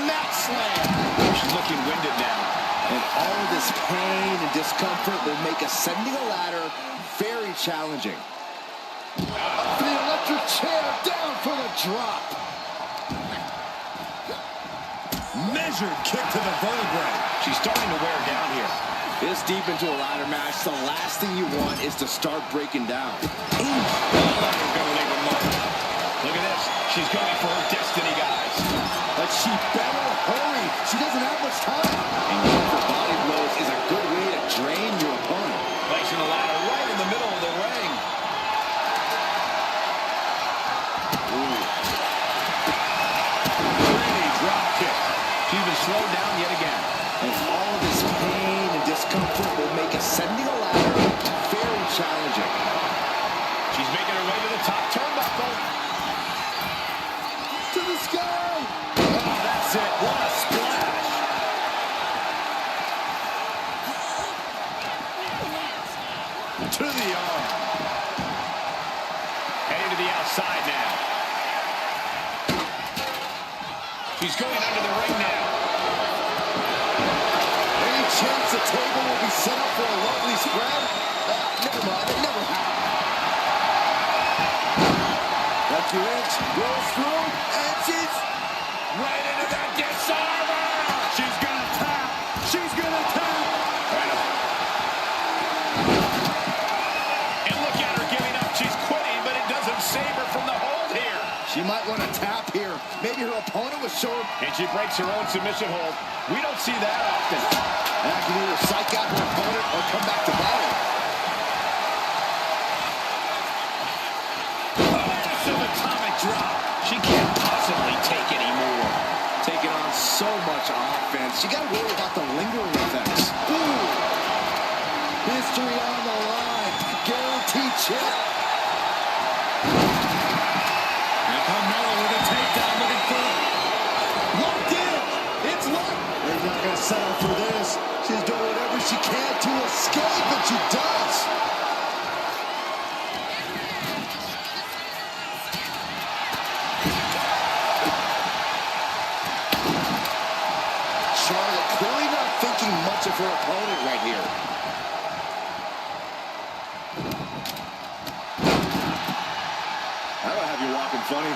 Mat slam. She's looking winded now. And all of this pain and discomfort will make ascending a ladder very challenging. Up for the electric chair, down for the drop. Measured kick to the vertebrae. She's starting to wear down here. This deep into a ladder match, the last thing you want is to start breaking down. Look at this. She's going for her destiny, guys. But she better hurry. She doesn't have much time. And going for body blows is a good way to drain your opponent. Placing the ladder right in the middle of the ring. Pretty drop kick. She's been slowed down yet again. And all of this pain and discomfort will make ascending a ladder very challenging. She's making her way to the top turnbuckle. To the sky. Oh, that's it. What a splash. To the arm. Heading to the outside now. She's going under the ring now. Any chance the table will be set up for a lovely spread? Never mind, it never happened. Becky Lynch goes through, and she's Right into that disarmer. She's going to tap. She's going to tap. And look at her giving up. She's quitting, but it doesn't save her from the hold here. She might want to tap here. Maybe her opponent was showing. And she breaks her own submission hold. We don't see that often. That can either psych out her opponent or come back to battle. Massive atomic drop. She can't possibly take any more. Taking on so much offense. You got to worry about the lingering effects. Ooh. History on the line. Guaranteed chip. And Carmella with a takedown looking for it. Locked in. It's locked. They're not going to settle for this. She's doing whatever she can to escape, and she does. Charlotte clearly not thinking much of her opponent right here. That'll have you walking funny.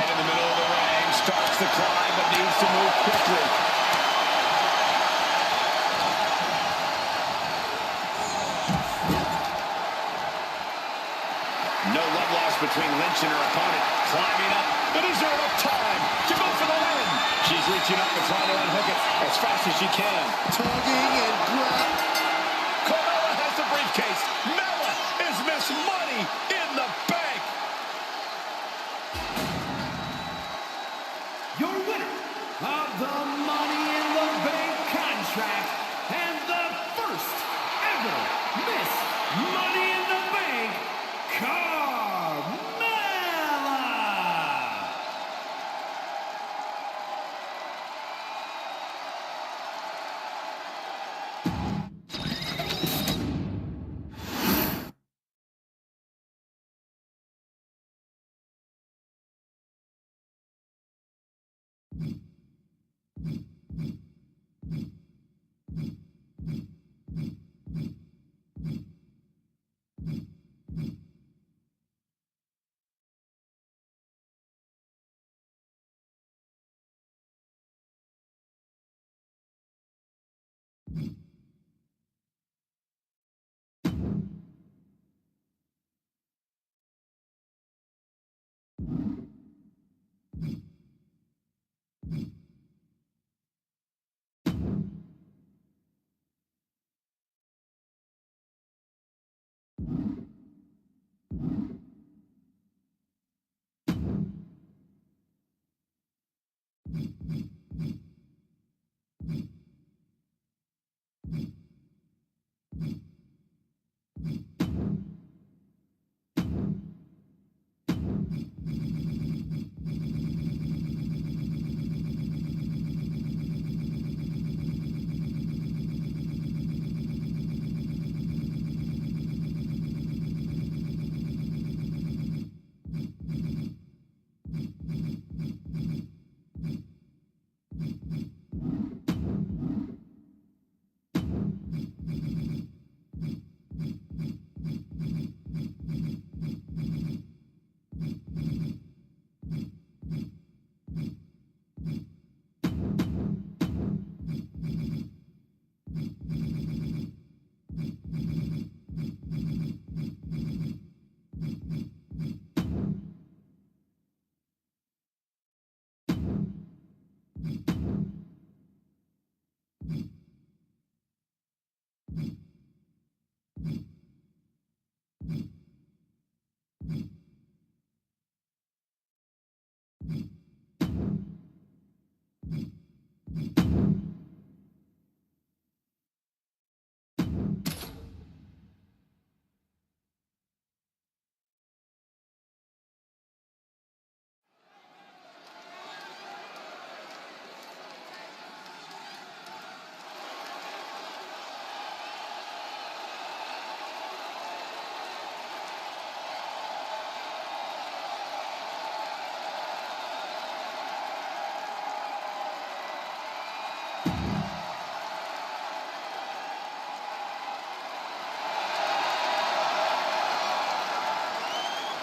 Right in the middle of the ring. Starts the climb, but needs to move quickly. No love lost between Lynch and her opponent. Climbing up, but is there enough time to go for the win? She's reaching up and trying to unhook it as fast as she can. Tugging and grab. Carmella has the briefcase. Mella is Miss Money in the Bank. Your winner of the Money in the Bank contract and the first ever Miss Money in the Bank, Carmella.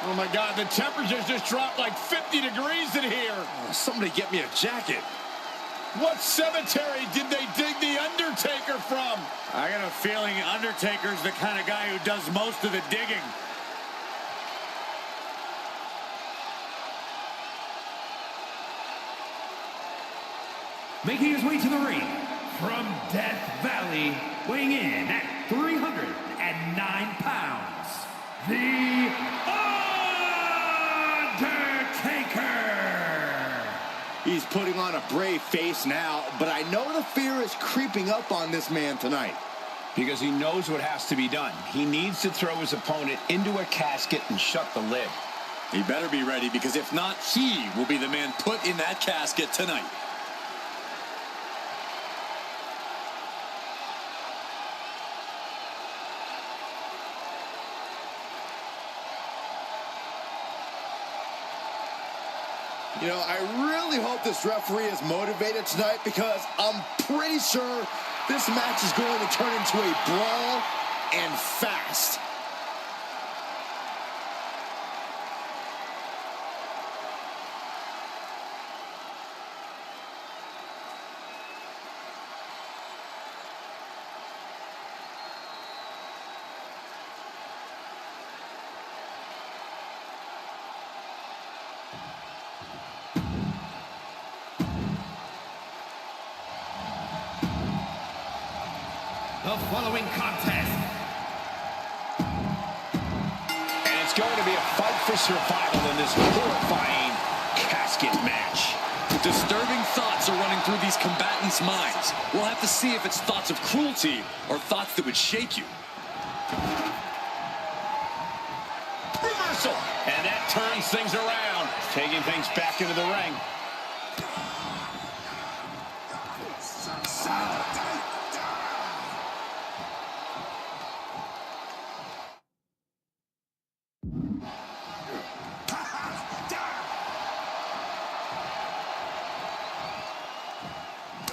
Oh, my God, the temperature's just dropped like 50 degrees in here. Somebody get me a jacket. What cemetery did they dig The Undertaker from? I got a feeling Undertaker's the kind of guy who does most of the digging. Making his way to the ring from Death Valley, weighing in at 309 pounds, The Undertaker! He's putting on a brave face now, but I know the fear is creeping up on this man tonight. Because he knows what has to be done. He needs to throw his opponent into a casket and shut the lid. He better be ready, because if not, he will be the man put in that casket tonight. You know, I really hope this referee is motivated tonight, because I'm pretty sure this match is going to turn into a brawl, and fast. The following contest. And it's going to be a fight for survival in this horrifying casket match. Disturbing thoughts are running through these combatants' minds. We'll have to see if it's thoughts of cruelty or thoughts that would shake you. Reversal. And that turns things around, taking things back into the ring.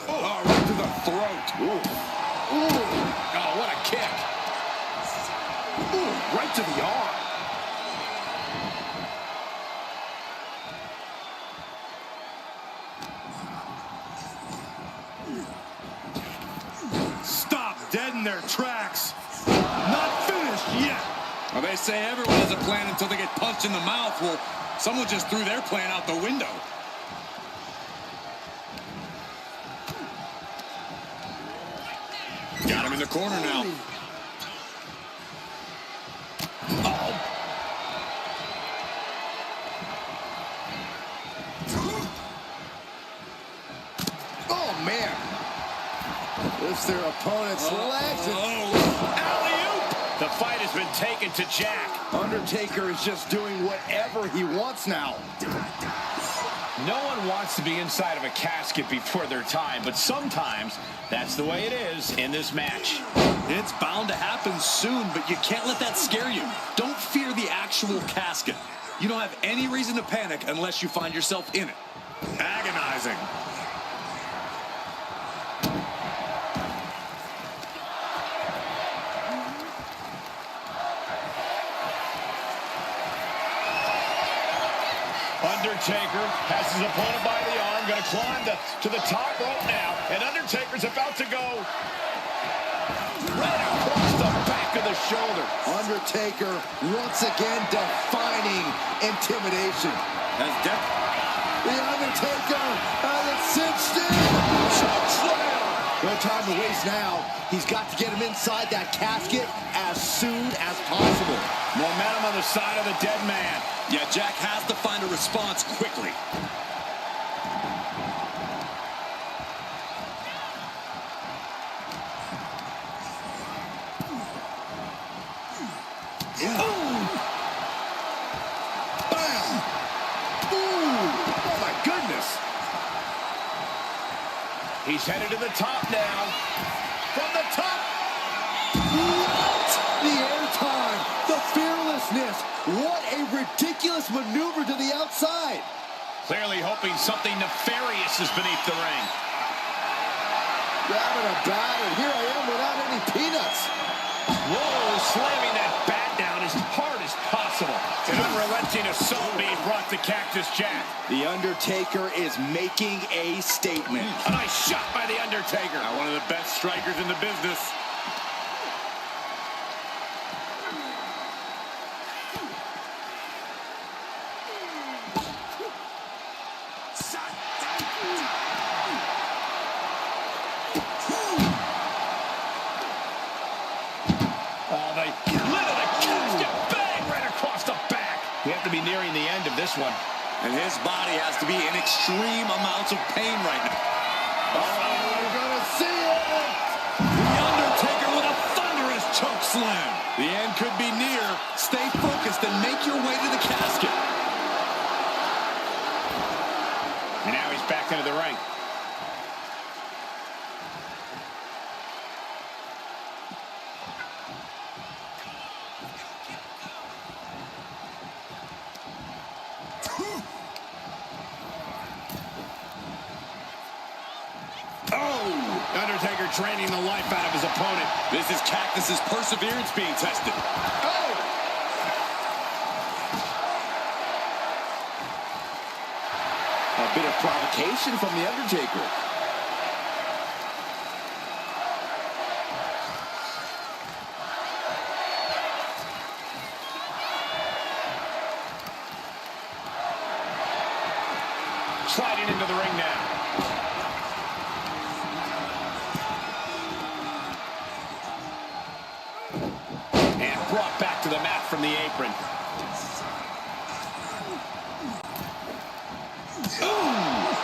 Oh, right to the throat. Ooh. Oh, what a kick. Ooh, right to the arm. Stop dead in their tracks. Not finished yet. Well, they say everyone has a plan until they get punched in the mouth. Well, someone just threw their plan out the window. Got him in the corner now. Oh, man. Lifts their opponent's legs. Alley-oop. The fight has been taken to Jack. Undertaker is just doing whatever he wants now. No one wants to be inside of a casket before their time, but sometimes that's the way it is in this match. It's bound to happen soon, but you can't let that scare you. Don't fear the actual casket. You don't have any reason to panic unless you find yourself in it. Agonizing. Undertaker has his opponent by the arm, going to climb to the top rope now, and Undertaker's about to go right across the back of the shoulder. Undertaker once again defining intimidation. The Undertaker has it cinched in. Chokeslam. No time to waste now. He's got to get him inside that casket as soon as possible. Momentum on the side of the dead man. Yeah, Jack has to find a response quickly. Yeah. Bam! Ooh! Oh my goodness! He's headed to the top now. From the top. What? The airtime, the fearlessness. What a ridiculous maneuver to the outside. Clearly hoping something nefarious is beneath the ring. Grabbing a bat, and here I am without any peanuts. Whoa, slamming that bat down as hard as possible. An unrelenting assault being brought to Cactus Jack. The Undertaker is making a statement. A nice shot by the Undertaker. Now, one of the best strikers in the business. We have to be nearing the end of this one. And his body has to be in extreme amounts of pain right now. Oh, we're gonna see it! The Undertaker with a thunderous choke slam. The end could be near. Stay focused and make your way to the casket. And now he's back into the ring. Undertaker draining the life out of his opponent. This is Cactus's perseverance being tested. Oh! A bit of provocation from the Undertaker. Sliding into the ring now. the mat from the apron.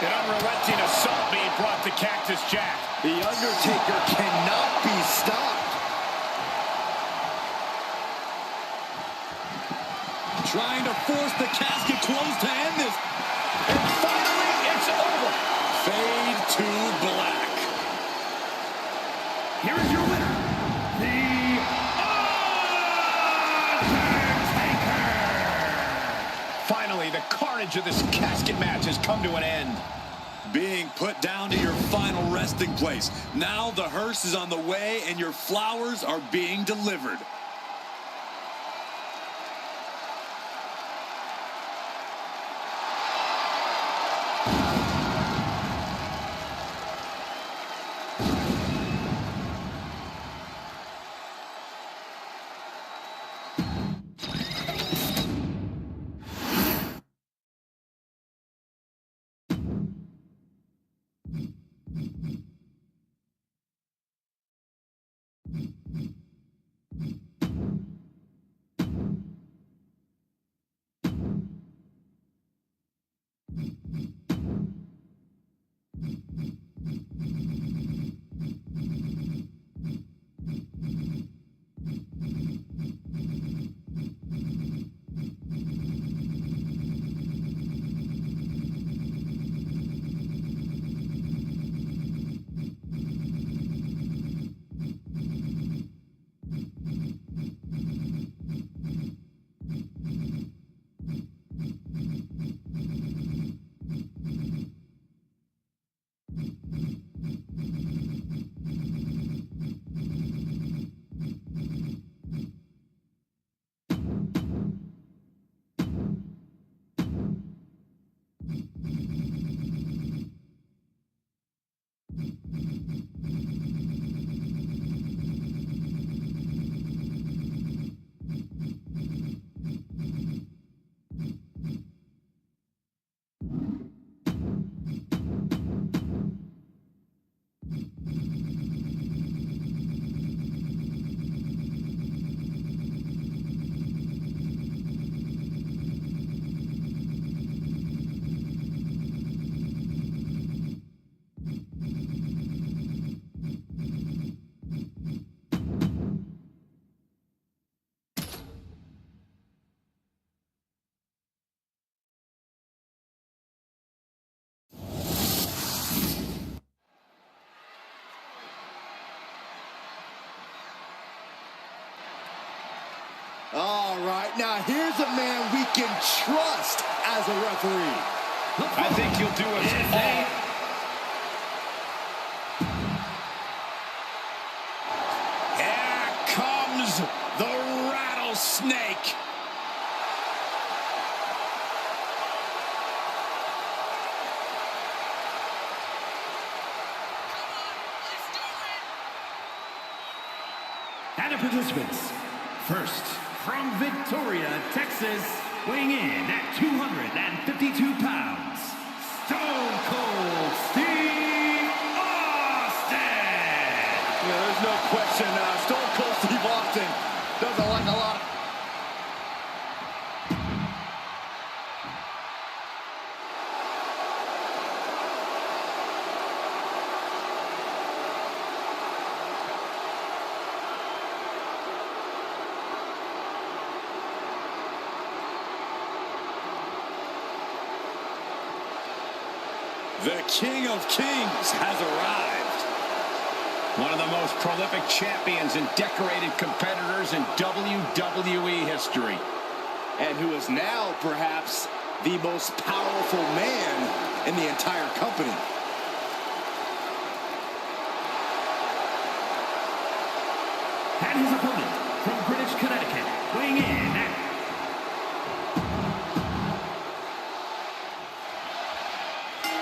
An unrelenting assault being brought to Cactus Jack. The Undertaker cannot be stopped. Trying to force the casket closed to end this. And finally, it's over. Fade to black. Here is your winner, The Undertaker. Finally, the carnage of this casket match has come to an end. Being put down to your final resting place. Now the hearse is on the way and your flowers are being delivered. All right, now here's a man we can trust as a referee. I think he'll do us all. Here comes the rattlesnake. And the participants, first, from Victoria, Texas, weighing in at 252 pounds, Stone Cold Steve Austin. Yeah, there's no question. Stone Cold Steve Austin doesn't like a lot of... The King of Kings has arrived. One of the most prolific champions and decorated competitors in WWE history. And who is now, perhaps, the most powerful man in the entire company. And his opponent, from Greenwich, Connecticut, weighing in at...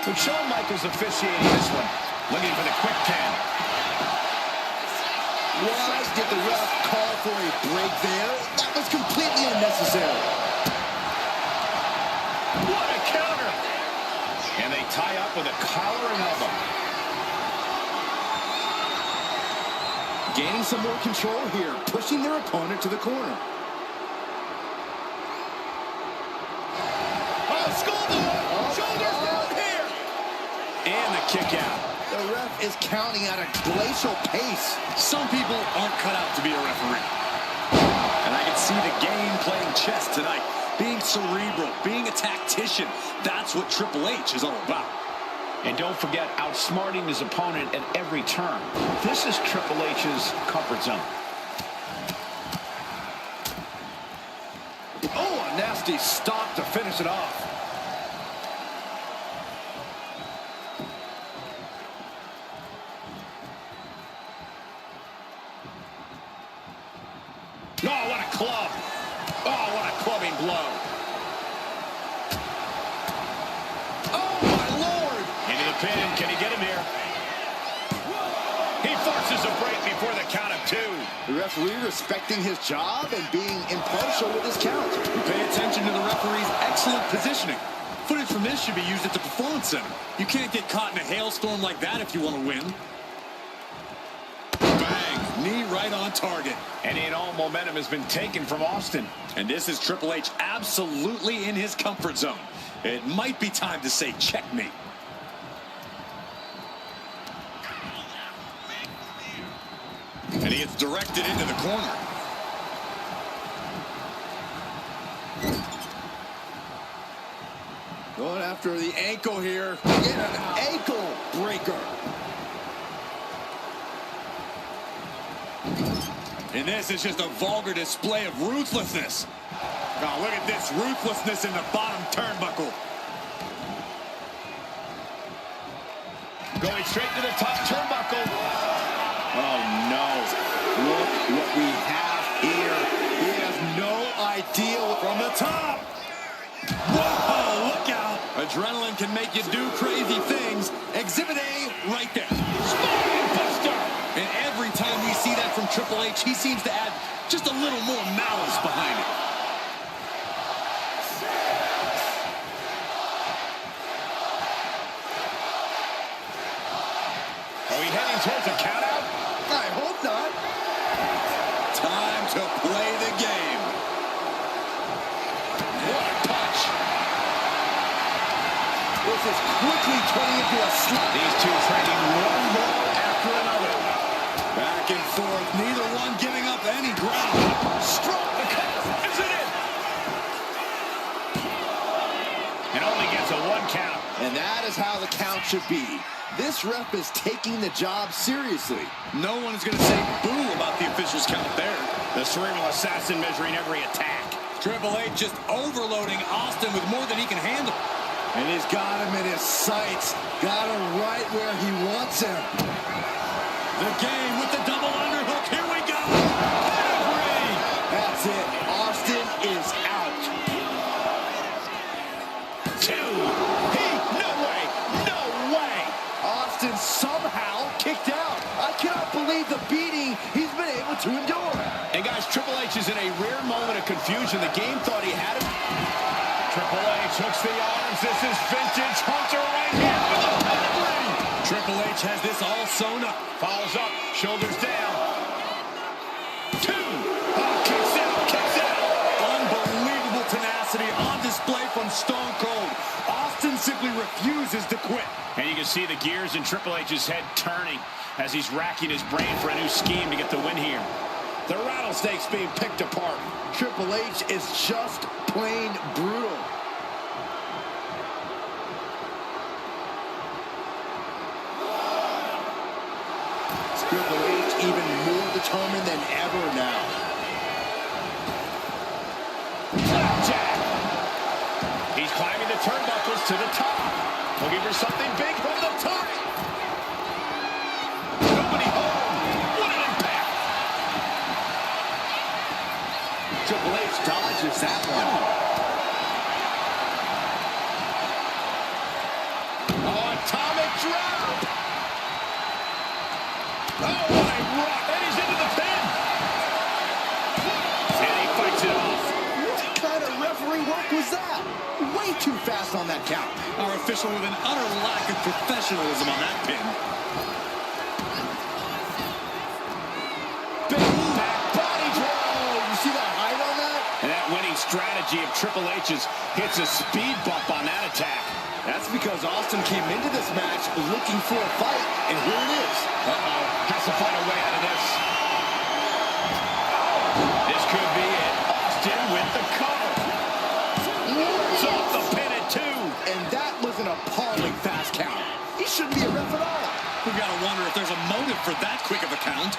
But Shawn Michaels officiating this one. Looking for the quick pin. Why did the ref call for a break there? That was completely unnecessary. What a counter! And they tie up with a collar and elbow. Gaining some more control here, pushing their opponent to the corner. kick out. The ref is counting at a glacial pace. Some people aren't cut out to be a referee. And I can see the game playing chess tonight. Being cerebral, being a tactician. That's what Triple H is all about. And don't forget, outsmarting his opponent at every turn. This is Triple H's comfort zone. Oh, a nasty stop to finish it off. Oh, what a club. Oh, what a clubbing blow. Oh, my Lord. Into the pin. Can he get him here? He forces a break before the count of 2. The referee respecting his job and being impartial with his count. Pay attention to the referee's excellent positioning. Footage from this should be used at the Performance Center. You can't get caught in a hailstorm like that if you want to win. Bang! Knee right on target. And all momentum has been taken from Austin. And this is Triple H absolutely in his comfort zone. It might be time to say checkmate. And he gets directed into the corner. Going after the ankle here. Get an ankle breaker. And this is just a vulgar display of ruthlessness. Oh, look at this ruthlessness in the bottom turnbuckle. Going straight to the top turnbuckle. Oh, no. Look what we have here. He has no idea From the top. Whoa, look out. Adrenaline can make you do crazy things. Exhibit A right there. Spine buster. And every time we see that from Triple H, he seems to add just a little more malice behind it. Are we heading towards a countout? I hope not. Time to play the game. What a punch. This is quickly turning into a slap. These two trading one blow after another. Back and forth, neither one giving up any ground. Stroke the cover. Is it in? And only gets a 1 count. And that is how the count should be. This ref is taking the job seriously. No one is going to say boo about the official's count there. The cerebral assassin measuring every attack. Triple H just overloading Austin with more than he can handle. And he's got him in his sights. Got him right where he wants him. The game with the double underhook. Here we go. Pedigree. That's it. Austin is out. 2. No way. No way. Austin somehow kicked out. I cannot believe the beating he's been able to endure. And guys, Triple H is in a rare moment of confusion. The game thought he had him. Triple H hooks the arms. This is vintage Hunter right here with a pedigree. Triple H has this all sewn up. Follows up, shoulders down. 2. Oh, kicks out, kicks out. Unbelievable tenacity on display from Stone Cold. Austin simply refuses to quit. And you can see the gears in Triple H's head turning as he's racking his brain for a new scheme to get the win here. The rattlesnake's being picked apart. Triple H is just plain brutal. Triple H even more determined than ever now. Flapjack. He's climbing the turnbuckles to the top. Looking for something big from the top. Nobody home. What an impact. Triple H dodges that one. Oh, atomic drop. Oh, what a rock. And he's into the pin. And he fights it off. What kind of referee work was that? Way too fast on that count. Our official with an utter lack of professionalism on that pin. Big back body drop. You see that height on that? And that winning strategy of Triple H's hits a speed bump on that attack. That's because Austin came into this match looking for a fight, and here it is. Uh-oh, has to find a way out of this. This could be it. Austin with the cover. It's off the pin at 2. And that was an appalling fast count. He shouldn't be a ref at all. We've got to wonder if there's a motive for that quick of a count.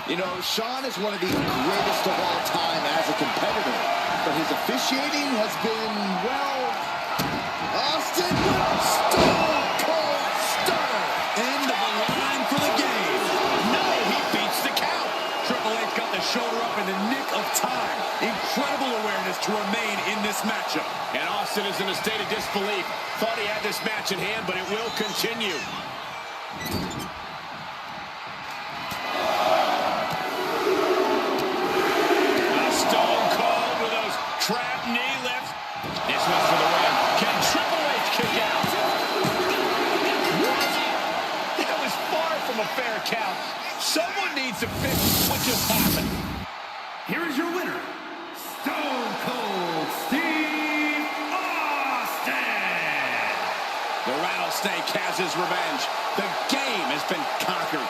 You know, Shawn is one of the greatest of all time as a competitor, but his officiating has been, well, Austin with a Stone Cold Stunner. End of the line for the game. No, he beats the count. Triple H got the shoulder up in the nick of time. Incredible awareness to remain in this matchup. And Austin is in a state of disbelief. Thought he had this match in hand, but it will continue. Stone Cold with those trap knee lifts. This one's for the win. Can Triple H kick out? What? That was far from a fair count. Someone needs to fix what just happened. Here is your winner, Stone Cold Steve Austin. The Rattlesnake has his revenge. The game has been conquered.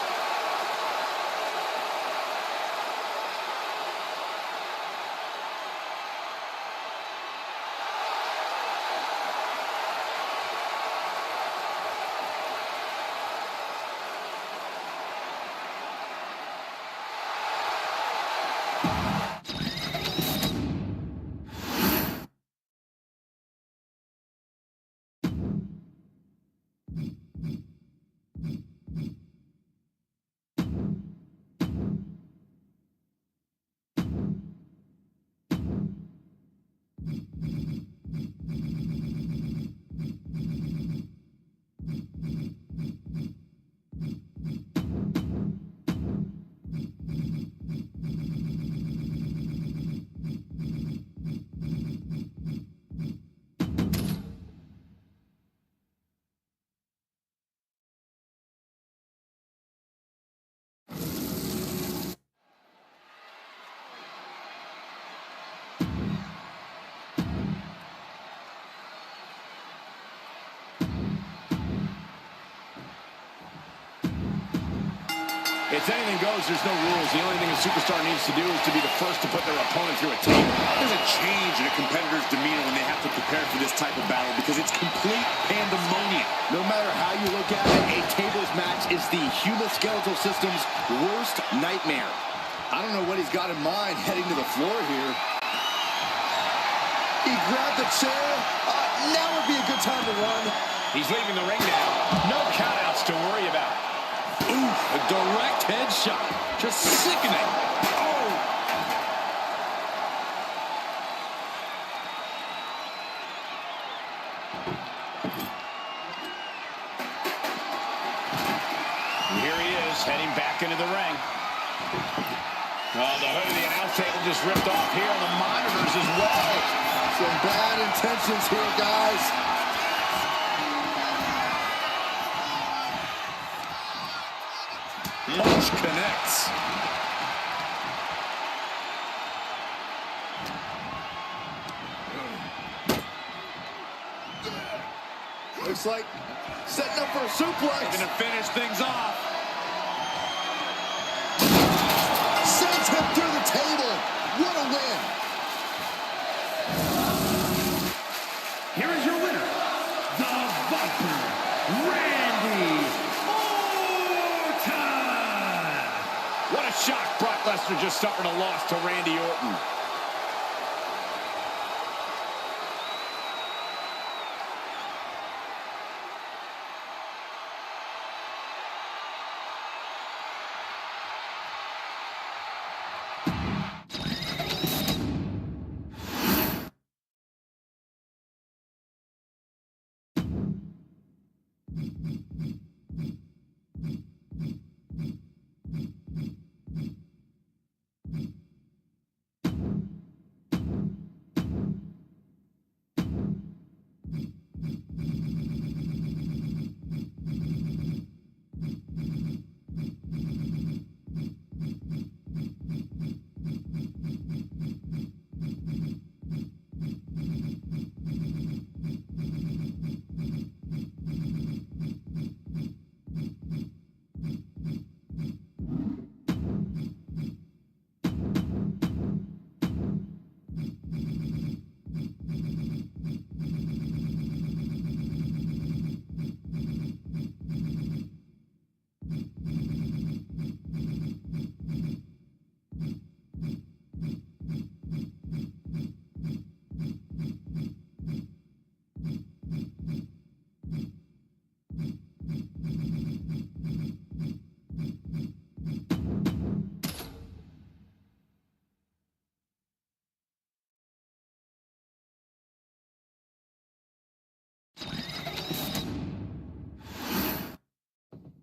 It's anything goes, there's no rules. The only thing a superstar needs to do is to be the first to put their opponent through a table. There's a change in a competitor's demeanor when they have to prepare for this type of battle because it's complete pandemonium. No matter how you look at it, a tables match is the human skeletal system's worst nightmare. I don't know what he's got in mind heading to the floor here. He grabbed the chair. Now would be a good time to run. He's leaving the ring now. No countouts to worry about. Ooh, a direct headshot. Just sickening. Oh! Here he is, heading back into the ring. Oh, the hood of the announce table just ripped off here on the monitors as well. Some bad intentions here, guys. Punch connects. Looks like setting up for a suplex. Going to finish things off. Sends him through the table. What a win. Here is your winner, the Viper, Randy Orton. What a shock. Brock Lesnar just suffered a loss to Randy Orton.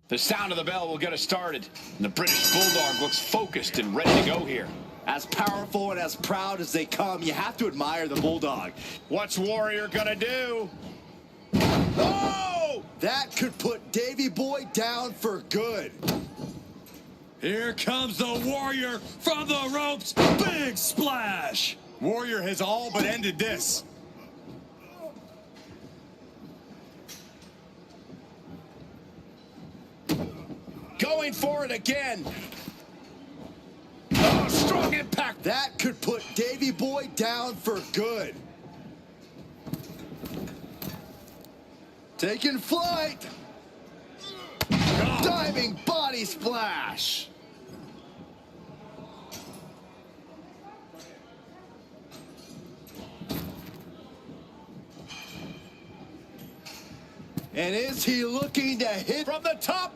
The sound of the bell will get us started. And the British Bulldog looks focused and ready to go here. As powerful and as proud as they come, you have to admire the Bulldog. What's Warrior gonna do? Oh! That could put Davey Boy down for good. Here comes the Warrior from the ropes. Big splash. Warrior has all but ended this. Going for it again. Oh, strong impact. That could put Davey Boy down for good. Taking flight. Diving body splash. And is he looking to hit From the top.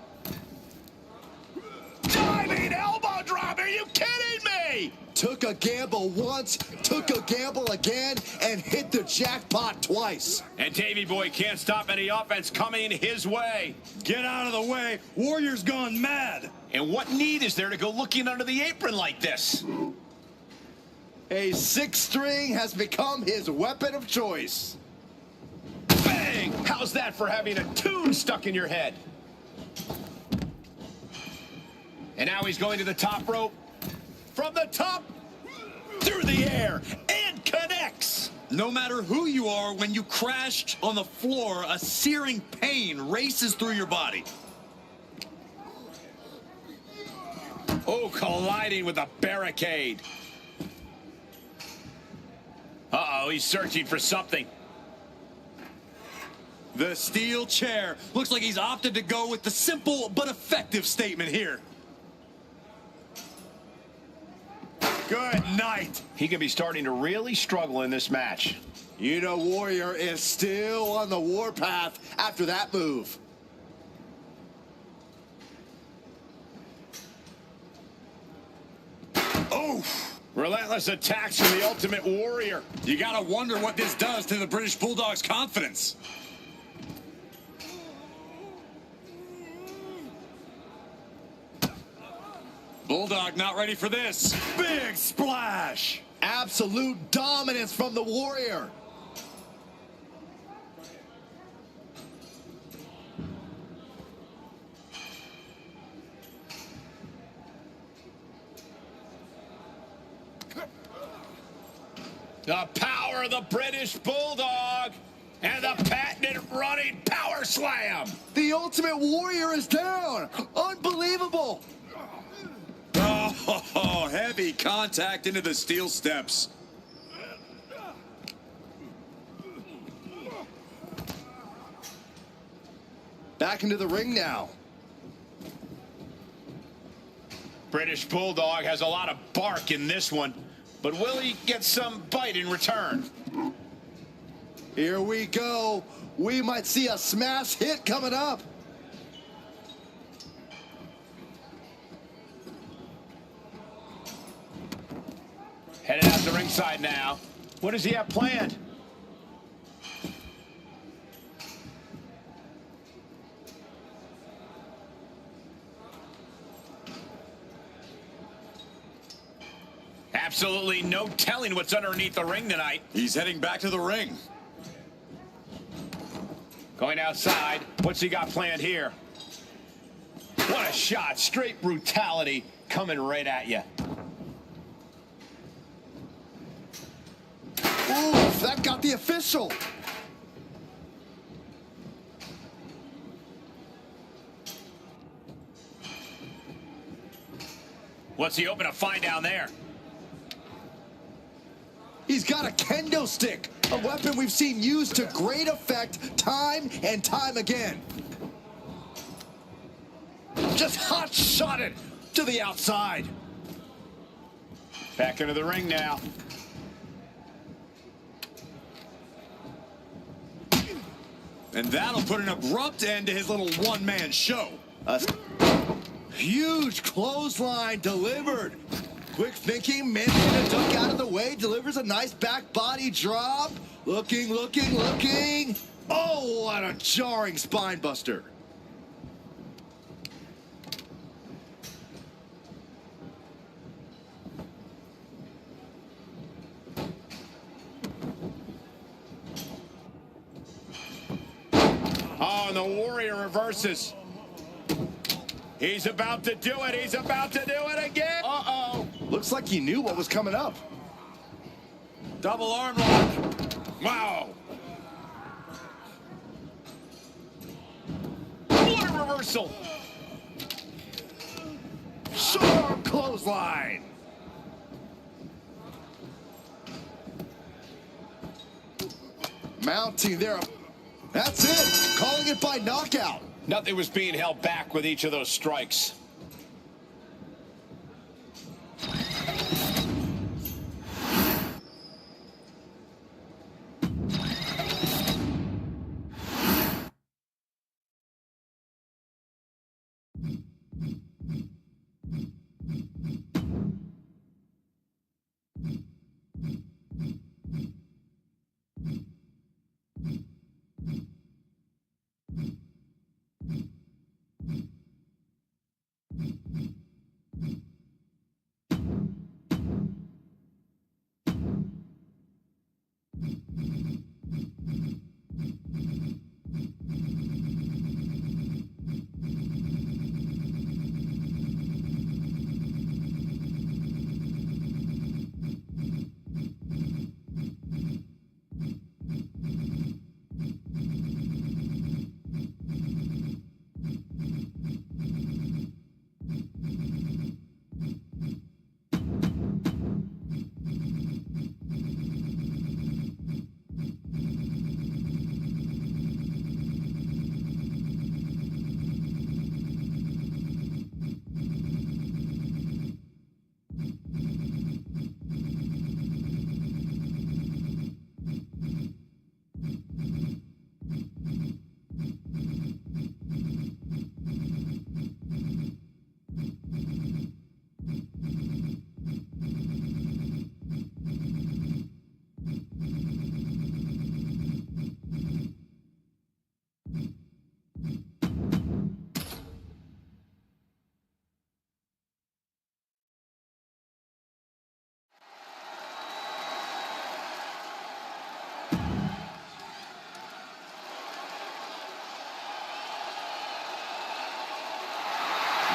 Diving elbow drop. Are you kidding me? Took a gamble once, took a gamble again, and hit the jackpot twice. And Davey Boy can't stop any offense coming his way. Get out of the way. Warrior's gone mad. And what need is there to go looking under the apron like this? A six string has become his weapon of choice. Bang! How's that for having a tune stuck in your head? And now he's going to the top rope. From the top, through the air, and connects. No matter who you are, when you crash on the floor, a searing pain races through your body. Oh, colliding with a barricade. Uh-oh, he's searching for something. The steel chair. Looks like he's opted to go with the simple but effective statement here. Good night. He could be starting to really struggle in this match. You know Warrior is still on the warpath after that move. Oh, relentless attacks from the Ultimate Warrior. You gotta wonder what this does to the British Bulldog's confidence. Bulldog not ready for this. Big splash. Absolute dominance from the Warrior. The power of the British Bulldog and the patented running power slam. The Ultimate Warrior is down. Unbelievable. Oh, heavy contact into the steel steps. Back into the ring now. British Bulldog has a lot of bark in this one, but will he get some bite in return? Here we go. We might see a smash hit coming up. Headed out to ringside now. What does he have planned? Absolutely no telling what's underneath the ring tonight. He's heading back to the ring. Going outside. What's he got planned here? What a shot. Straight brutality coming right at you. Ooh, that got the official. What's he hoping to find down there? He's got a kendo stick, a weapon we've seen used to great effect time and time again. Just hot shot it to the outside. Back into the ring now. And that'll put an abrupt end to his little one-man show. A huge clothesline delivered. Quick thinking, managing to duck out of the way, delivers a nice back body drop. Looking. Oh, what a jarring spine buster. reverses. He's about to do it. He's about to do it again. Uh-oh. Looks like he knew what was coming up. Double arm lock. Wow. What a reversal. Sharp clothesline. Mounting there. That's it. Calling it by knockout. Nothing was being held back with each of those strikes.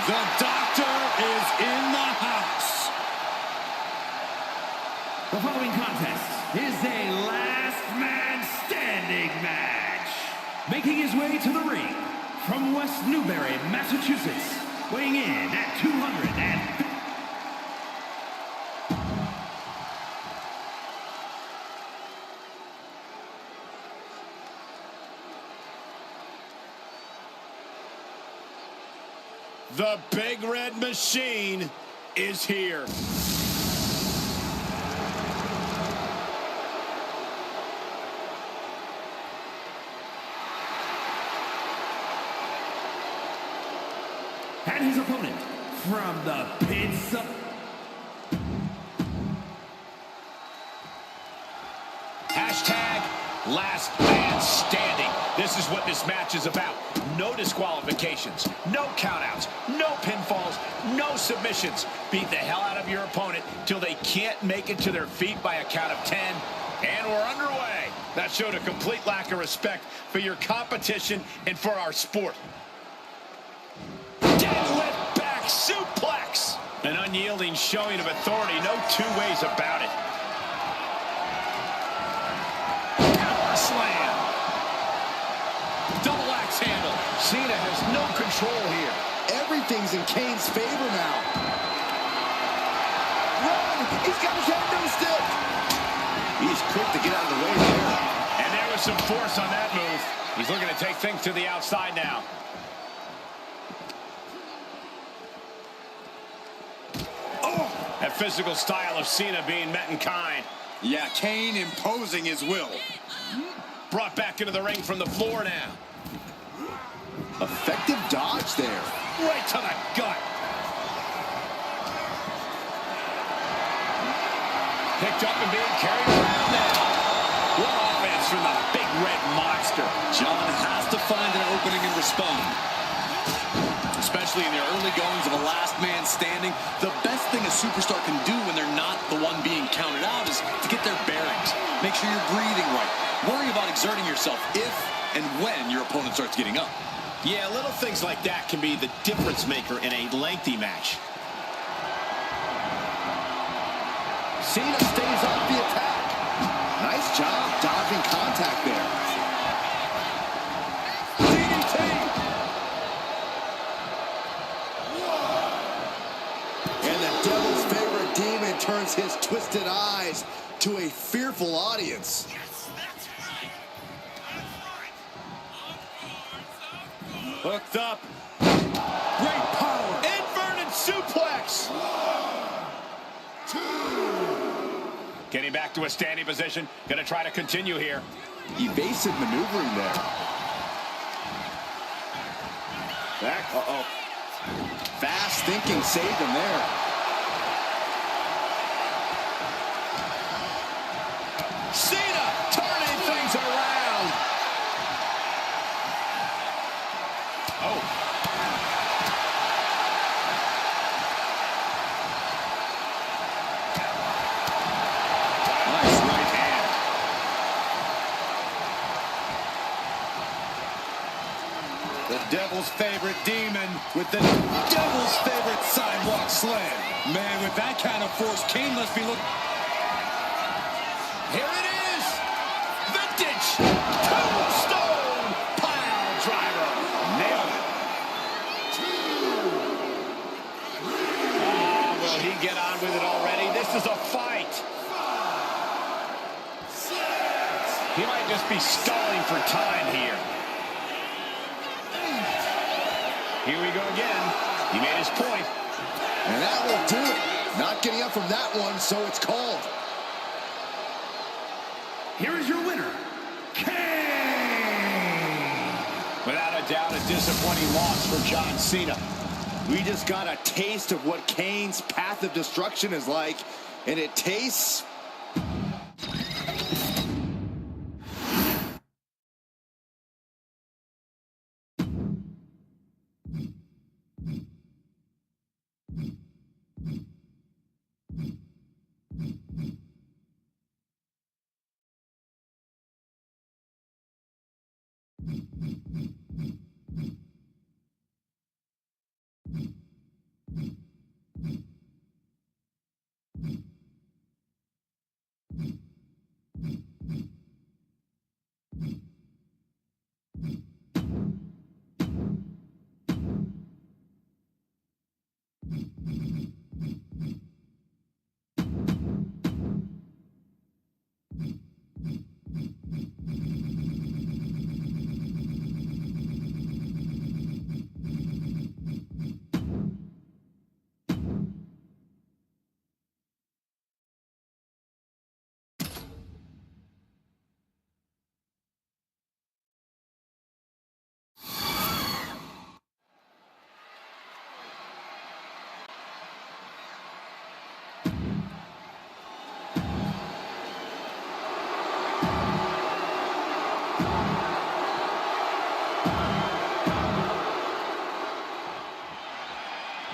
The doctor is in the house. The following contest is a last man standing match. Making his way to the ring from West Newbury, Massachusetts, weighing in at 250. The Big Red Machine is here. And his opponent from the pits of... Hashtag last man standing. This is what this match is about. No disqualifications, no countouts, no pinfalls, no submissions. Beat the hell out of your opponent till they can't make it to their feet by a count of 10. And we're underway. That showed a complete lack of respect for your competition and for our sport. Deadlift back suplex. An unyielding showing of authority. No two ways about it. Power slam. Double axe handle. Cena has no control here. Everything's in Kane's favor now. Run! He's got his head no stick. He's quick to get out of the way there. And there was some force on that move. He's looking to take things to the outside now. Oh! That physical style of Cena being met in kind. Yeah, Kane imposing his will. Brought back into the ring from the floor now. Effective dodge there. Right to the gut. Picked up and being carried around now. What offense from the Big Red Monster. John has to find an opening and respond. Especially in the early goings of a last man standing, the best thing a superstar can do when they're not the one being counted out is to get their bearings. Make sure you're breathing right. Worry about exerting yourself if and when your opponent starts getting up. Yeah, little things like that can be the difference maker in a lengthy match. Cena stays off the attack. Nice job dodging contact there. DDT. And the devil's favorite demon turns his twisted eyes to a fearful audience. Yes, that's right. Hooked up. Great power. Inverted suplex. 1, 2. Getting back to a standing position. Going to try to continue here. Evasive maneuvering there. Back. Uh-oh. Fast thinking saved him there. Cena turning things around. Oh. Nice right hand. The devil's favorite demon with the devil's favorite sidewalk slam. Man, with that kind of force, Kane must be looking... Here it is. Vintage tombstone pile driver. Nailed it. 2, 3. Will he get on with it already? This is a fight. 5, 6. He might just be stalling for time here. 8. Here we go again. He made his point. And that will do it. Not getting up from that one, so it's called. Here is your winner, Kane! Without a doubt, a disappointing loss for John Cena. We just got a taste of what Kane's path of destruction is like, and it tastes...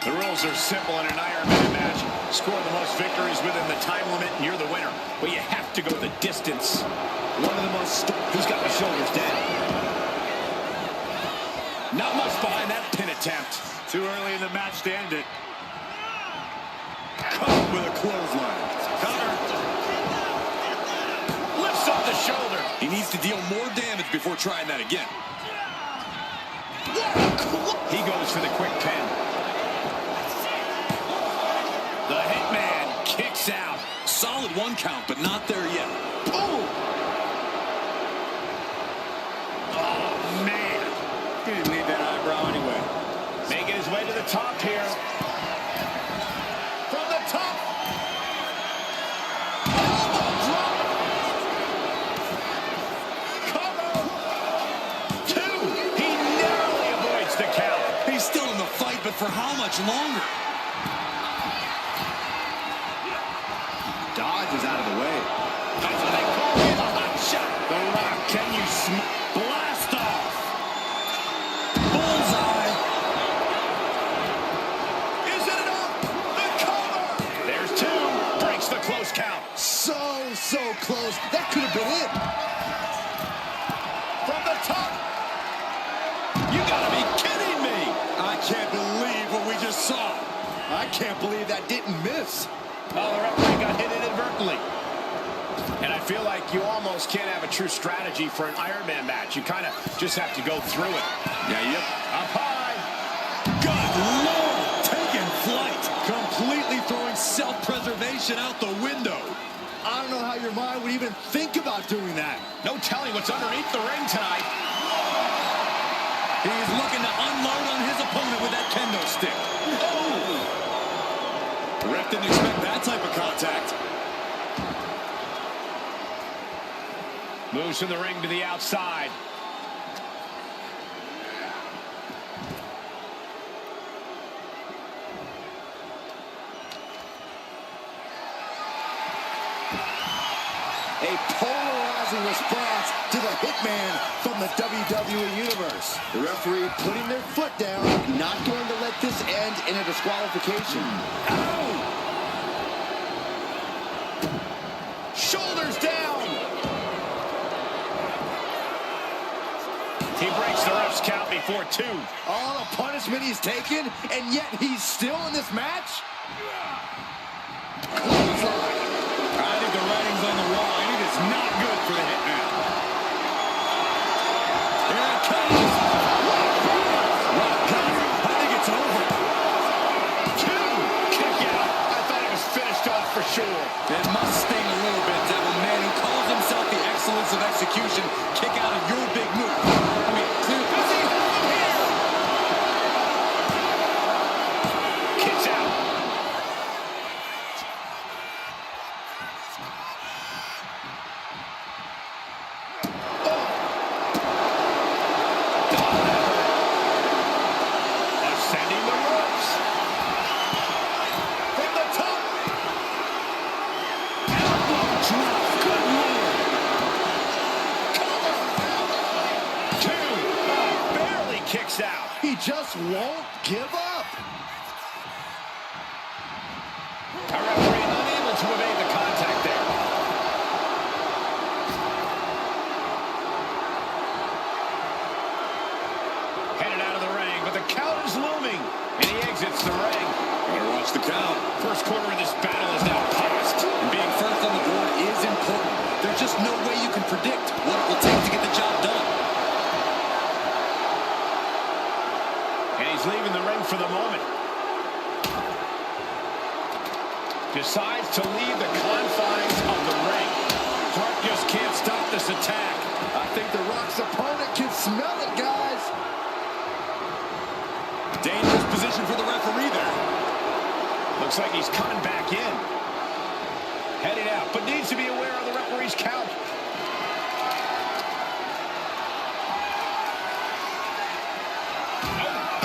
The rules are simple in an Iron Man match. Score the most victories within the time limit, and you're the winner. But you have to go the distance. One of the most... He's got the shoulders down. Not much behind that pin attempt. Too early in the match to end it. Caught with a clothesline. Cover. Lifts up the shoulder. He needs to deal more damage before trying that again. He goes for the quick pin. The Hitman kicks out. Solid 1 count, but not there yet. Boom! Oh, man. He didn't need that eyebrow anyway. Making his way to the top here. From the top. Elbow drop. Cover. 2. He narrowly avoids the count. He's still in the fight, but for how much longer? Dodge is out of the way. That's what they call it, a hot shot. The Rock, can you blast off? Bullseye. Is it enough? The cover. There's 2. Breaks the close count. So close. That could have been it. From the top. You gotta be can't believe that didn't miss. Oh, the referee got hit inadvertently. And I feel like you almost can't have a true strategy for an Iron Man match. You kind of just have to go through it. Yeah, yep. Up high. Good Lord! Taking flight. Completely throwing self-preservation out the window. I don't know how your mind would even think about doing that. No telling what's underneath the ring tonight. He's looking to unload on his opponent with that kendo stick. Oh! The ref didn't expect that type of contact. Moves from the ring to the outside. A polarizing response to the Hitman from the WWE Universe. The referee putting their foot down, not going to let this end in a disqualification. Ow! Shoulders down. He breaks the ref's count before 2. All the punishment he's taken, and yet he's still in this match? Clothesline. I think the writing's on the wall, and it is not good for the Hitman. Here it comes. I think it's over. 2. Kick out. I thought it was finished off for sure. It must sting a little bit to have a man who calls himself the excellence of execution kick out of your big move. I mean, clearly. Kicks out. Ascending the ropes. From the top. Elbow drop. Good Lord. Cover. 2. Oh, barely kicks out. He just won't give up. A referee unable to evade the contact there. Headed out of the ring, but the count is looming. And he exits the ring. Better watch the count. First quarter of this battle is now passed. And being first on the board is important. There's just no way you can predict what it will take to get the job done. And he's leaving the ring for the moment. Decides to leave the confines of the ring. Hart just can't stop this attack. I think The Rock's opponent can smell it, guys. Dangerous position for the referee there. Looks like he's coming back in. Heading out, but needs to be aware of the referee's count.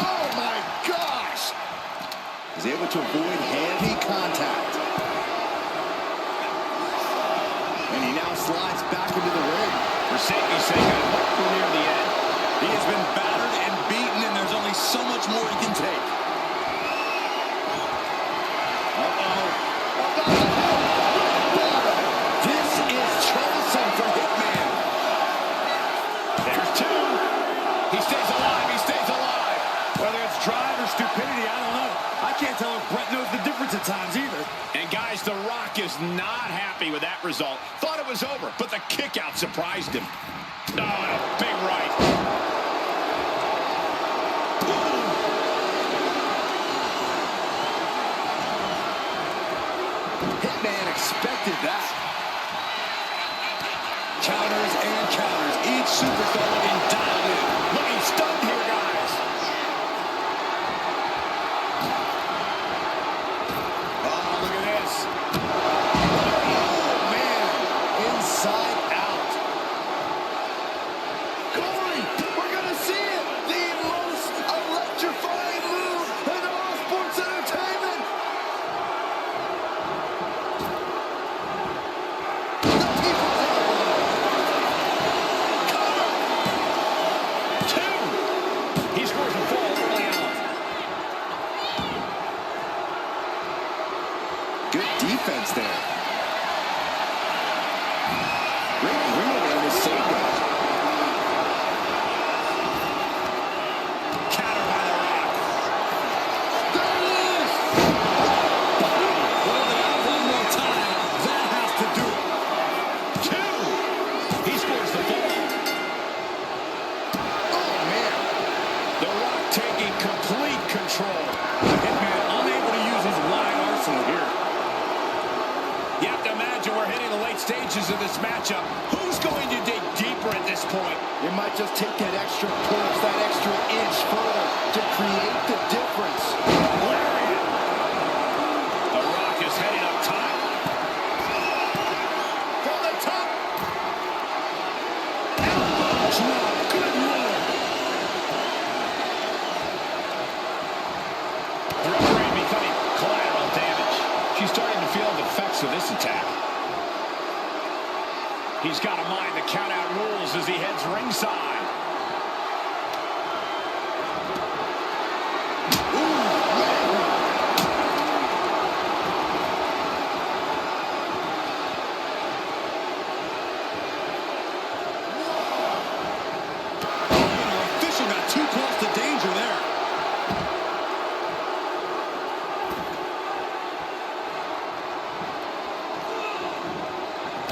Oh, my gosh. He's able to avoid heavy contact. And he now slides back into the ring. For safety's sake, I hope we're near the end. He has been battered and beaten, and there's only so much more he can take. This is troublesome for Hitman. There's 2. He stays alive. He stays alive. Whether it's drive or stupidity, I don't know. I can't tell if Brett knows the difference at times either. And guys, The Rock is not happy with that result. Thought it was over, but the kick out surprised him. Oh, big right. Hitman expected that. Counters and counters. Each superstar looking dialed in. Looking stunned here, guys. Oh, look at this. Oh, man. Inside out. Corey, we're going to see it. The most electrifying move in all sports entertainment. The people's elbow. Cover. maintaining complete control. The Hitman unable to use his wide arsenal here. You have to imagine we're hitting the late stages of this matchup. Who's going to dig deeper at this point? It might just take that extra push, that extra inch further to create the difference. Lariat. The Rock is heading up top. From the top. Elbow drop. Good lord. The referee becoming collateral damage. She's starting to feel the effects of this attack. He's got to mind the count-out rules as he heads ringside. Official got too close to danger there.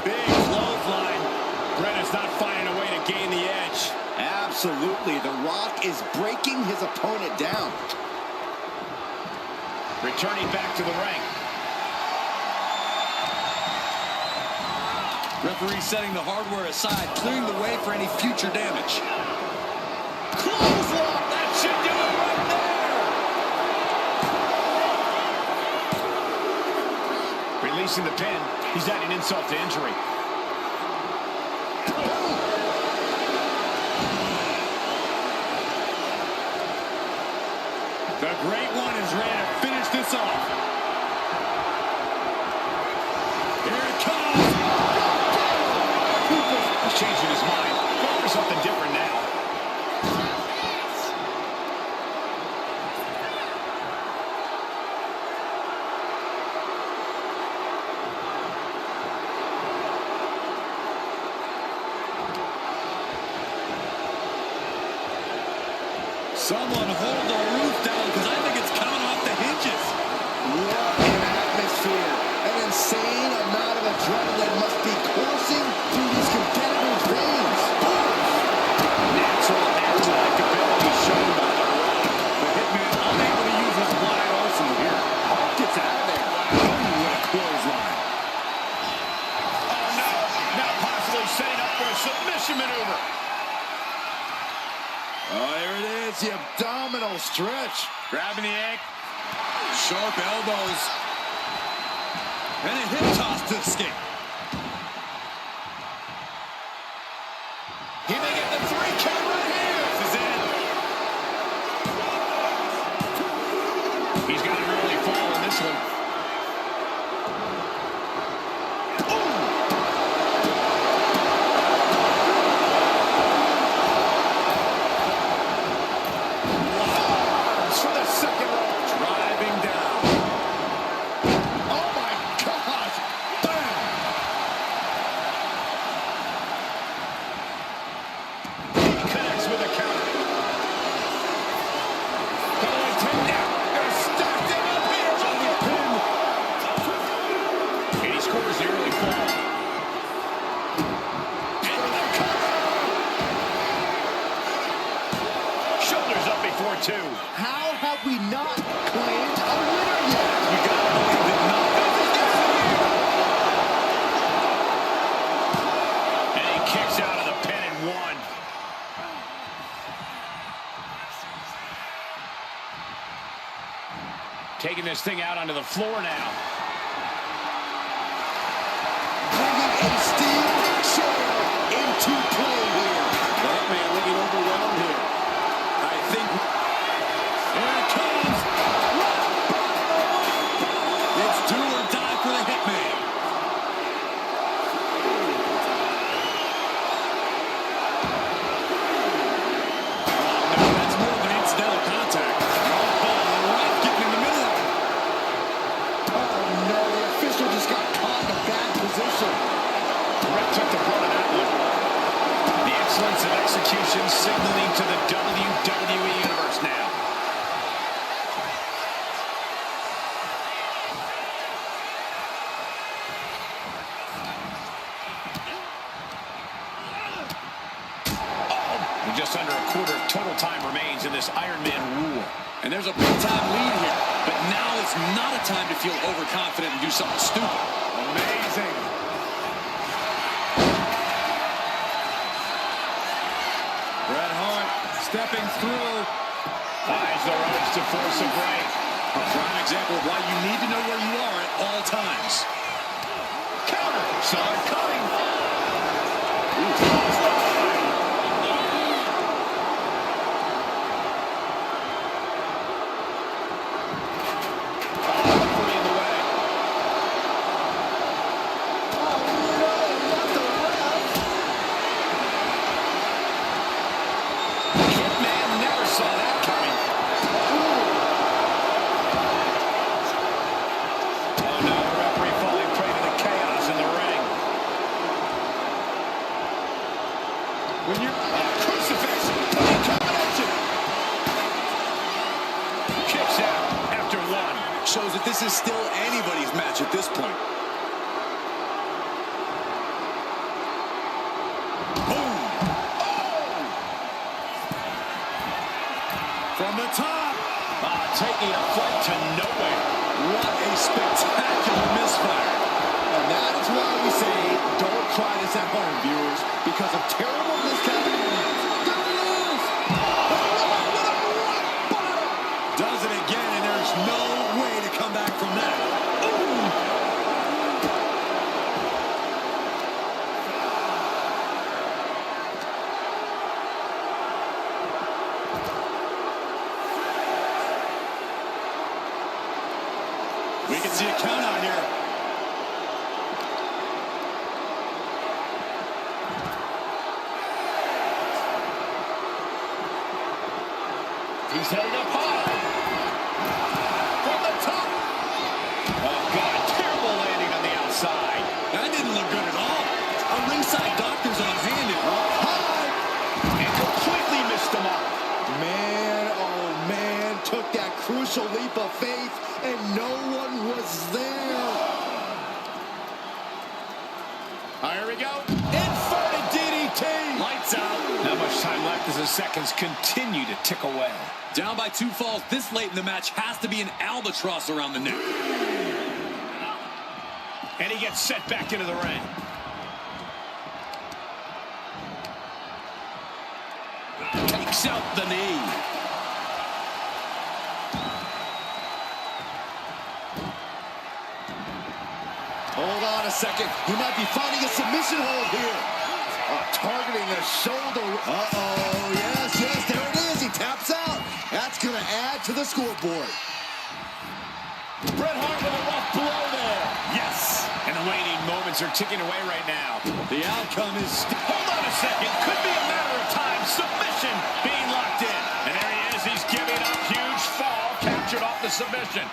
Big clothesline. Brett is not finding a way to gain the edge. Absolutely. The Rock is breaking his opponent down. Returning back to the ring. Referee setting the hardware aside, clearing the way for any future damage. Clothesline. That should do it right there. Releasing the pin. He's adding insult to injury. The Great One is ready to finish this off. Here it comes. He's changing his mind. Going for something different now. Someone hold the roof down, because I think it's coming off the hinges. What an atmosphere. An insane amount of adrenaline must be coursing through these competitors' veins. Natural athletic ability shown by the Rock. The Hitman unable to use his wide arsenal here. Gets out of there. What a clothesline. Oh no. Now possibly setting up for a submission maneuver. Oh, here it is, the abdominal stretch. Grabbing the egg. Sharp elbows. And a hip toss to escape. He may get the 3 count right here. This is it. He's got an early fall in this one. Arms for the second rope. Driving down. Oh my God. Bam. He connects with a counter. Going to now. They're stacked him up here on the pin. And he scores the early fall. Into the cover. Shoulders up before 2. How have we not claimed a winner yet? You gotta believe that nothing is there. And he kicks out of the pin and 1. Taking this thing out onto the floor now. Bringing a steel chair into play here. That man looking overwhelmed here. I think Here it comes. it's do or die for the Hitman. No, that's more of an incidental contact. Oh, the ref getting in the middle of it. Oh, And there's a big-time lead here. But now is not a time to feel overconfident and do something stupid. Amazing. Bret Hart stepping through. Eyes the ropes to force a break. A prime example of why you need to know where you are at all times. Counter. Saw it coming. When you're crucifix, combination. Kicks out after one. Shows that this is still anybody's match at this point. Boom! Oh! From the top. Taking a flight to nowhere. What a spectacular misfire. And that is why we say don't try this at home, viewers, because of terrible miscalculations. There it is! Does it again, and there's no way to come back from that. We can see a count out here. He's held up high. From the top. Oh, God, terrible landing on the outside. That didn't look good at all. A ringside doctor's on hand and High. And completely missed the mark. Man, oh man, took that crucial leap of faith, and no one was there. Here we go. Inverted DDT. lights out. Not much time left as the seconds continue to tick away. Down by 2 falls this late in the match has to be an albatross around the neck. And he gets set back into the ring. Takes out the knee. Hold on a second. He might be finding a submission hold here. Targeting the shoulder. Uh-oh. Yes, yes, there it is. He taps out. That's going to add to the scoreboard. Bret Hart with a rough blow there. Yes. And the waning moments are ticking away right now. The outcome is... Hold on a second. Could be a matter of time. Submission being locked in. And there he is. He's giving up. Huge fall. Captured off the submission.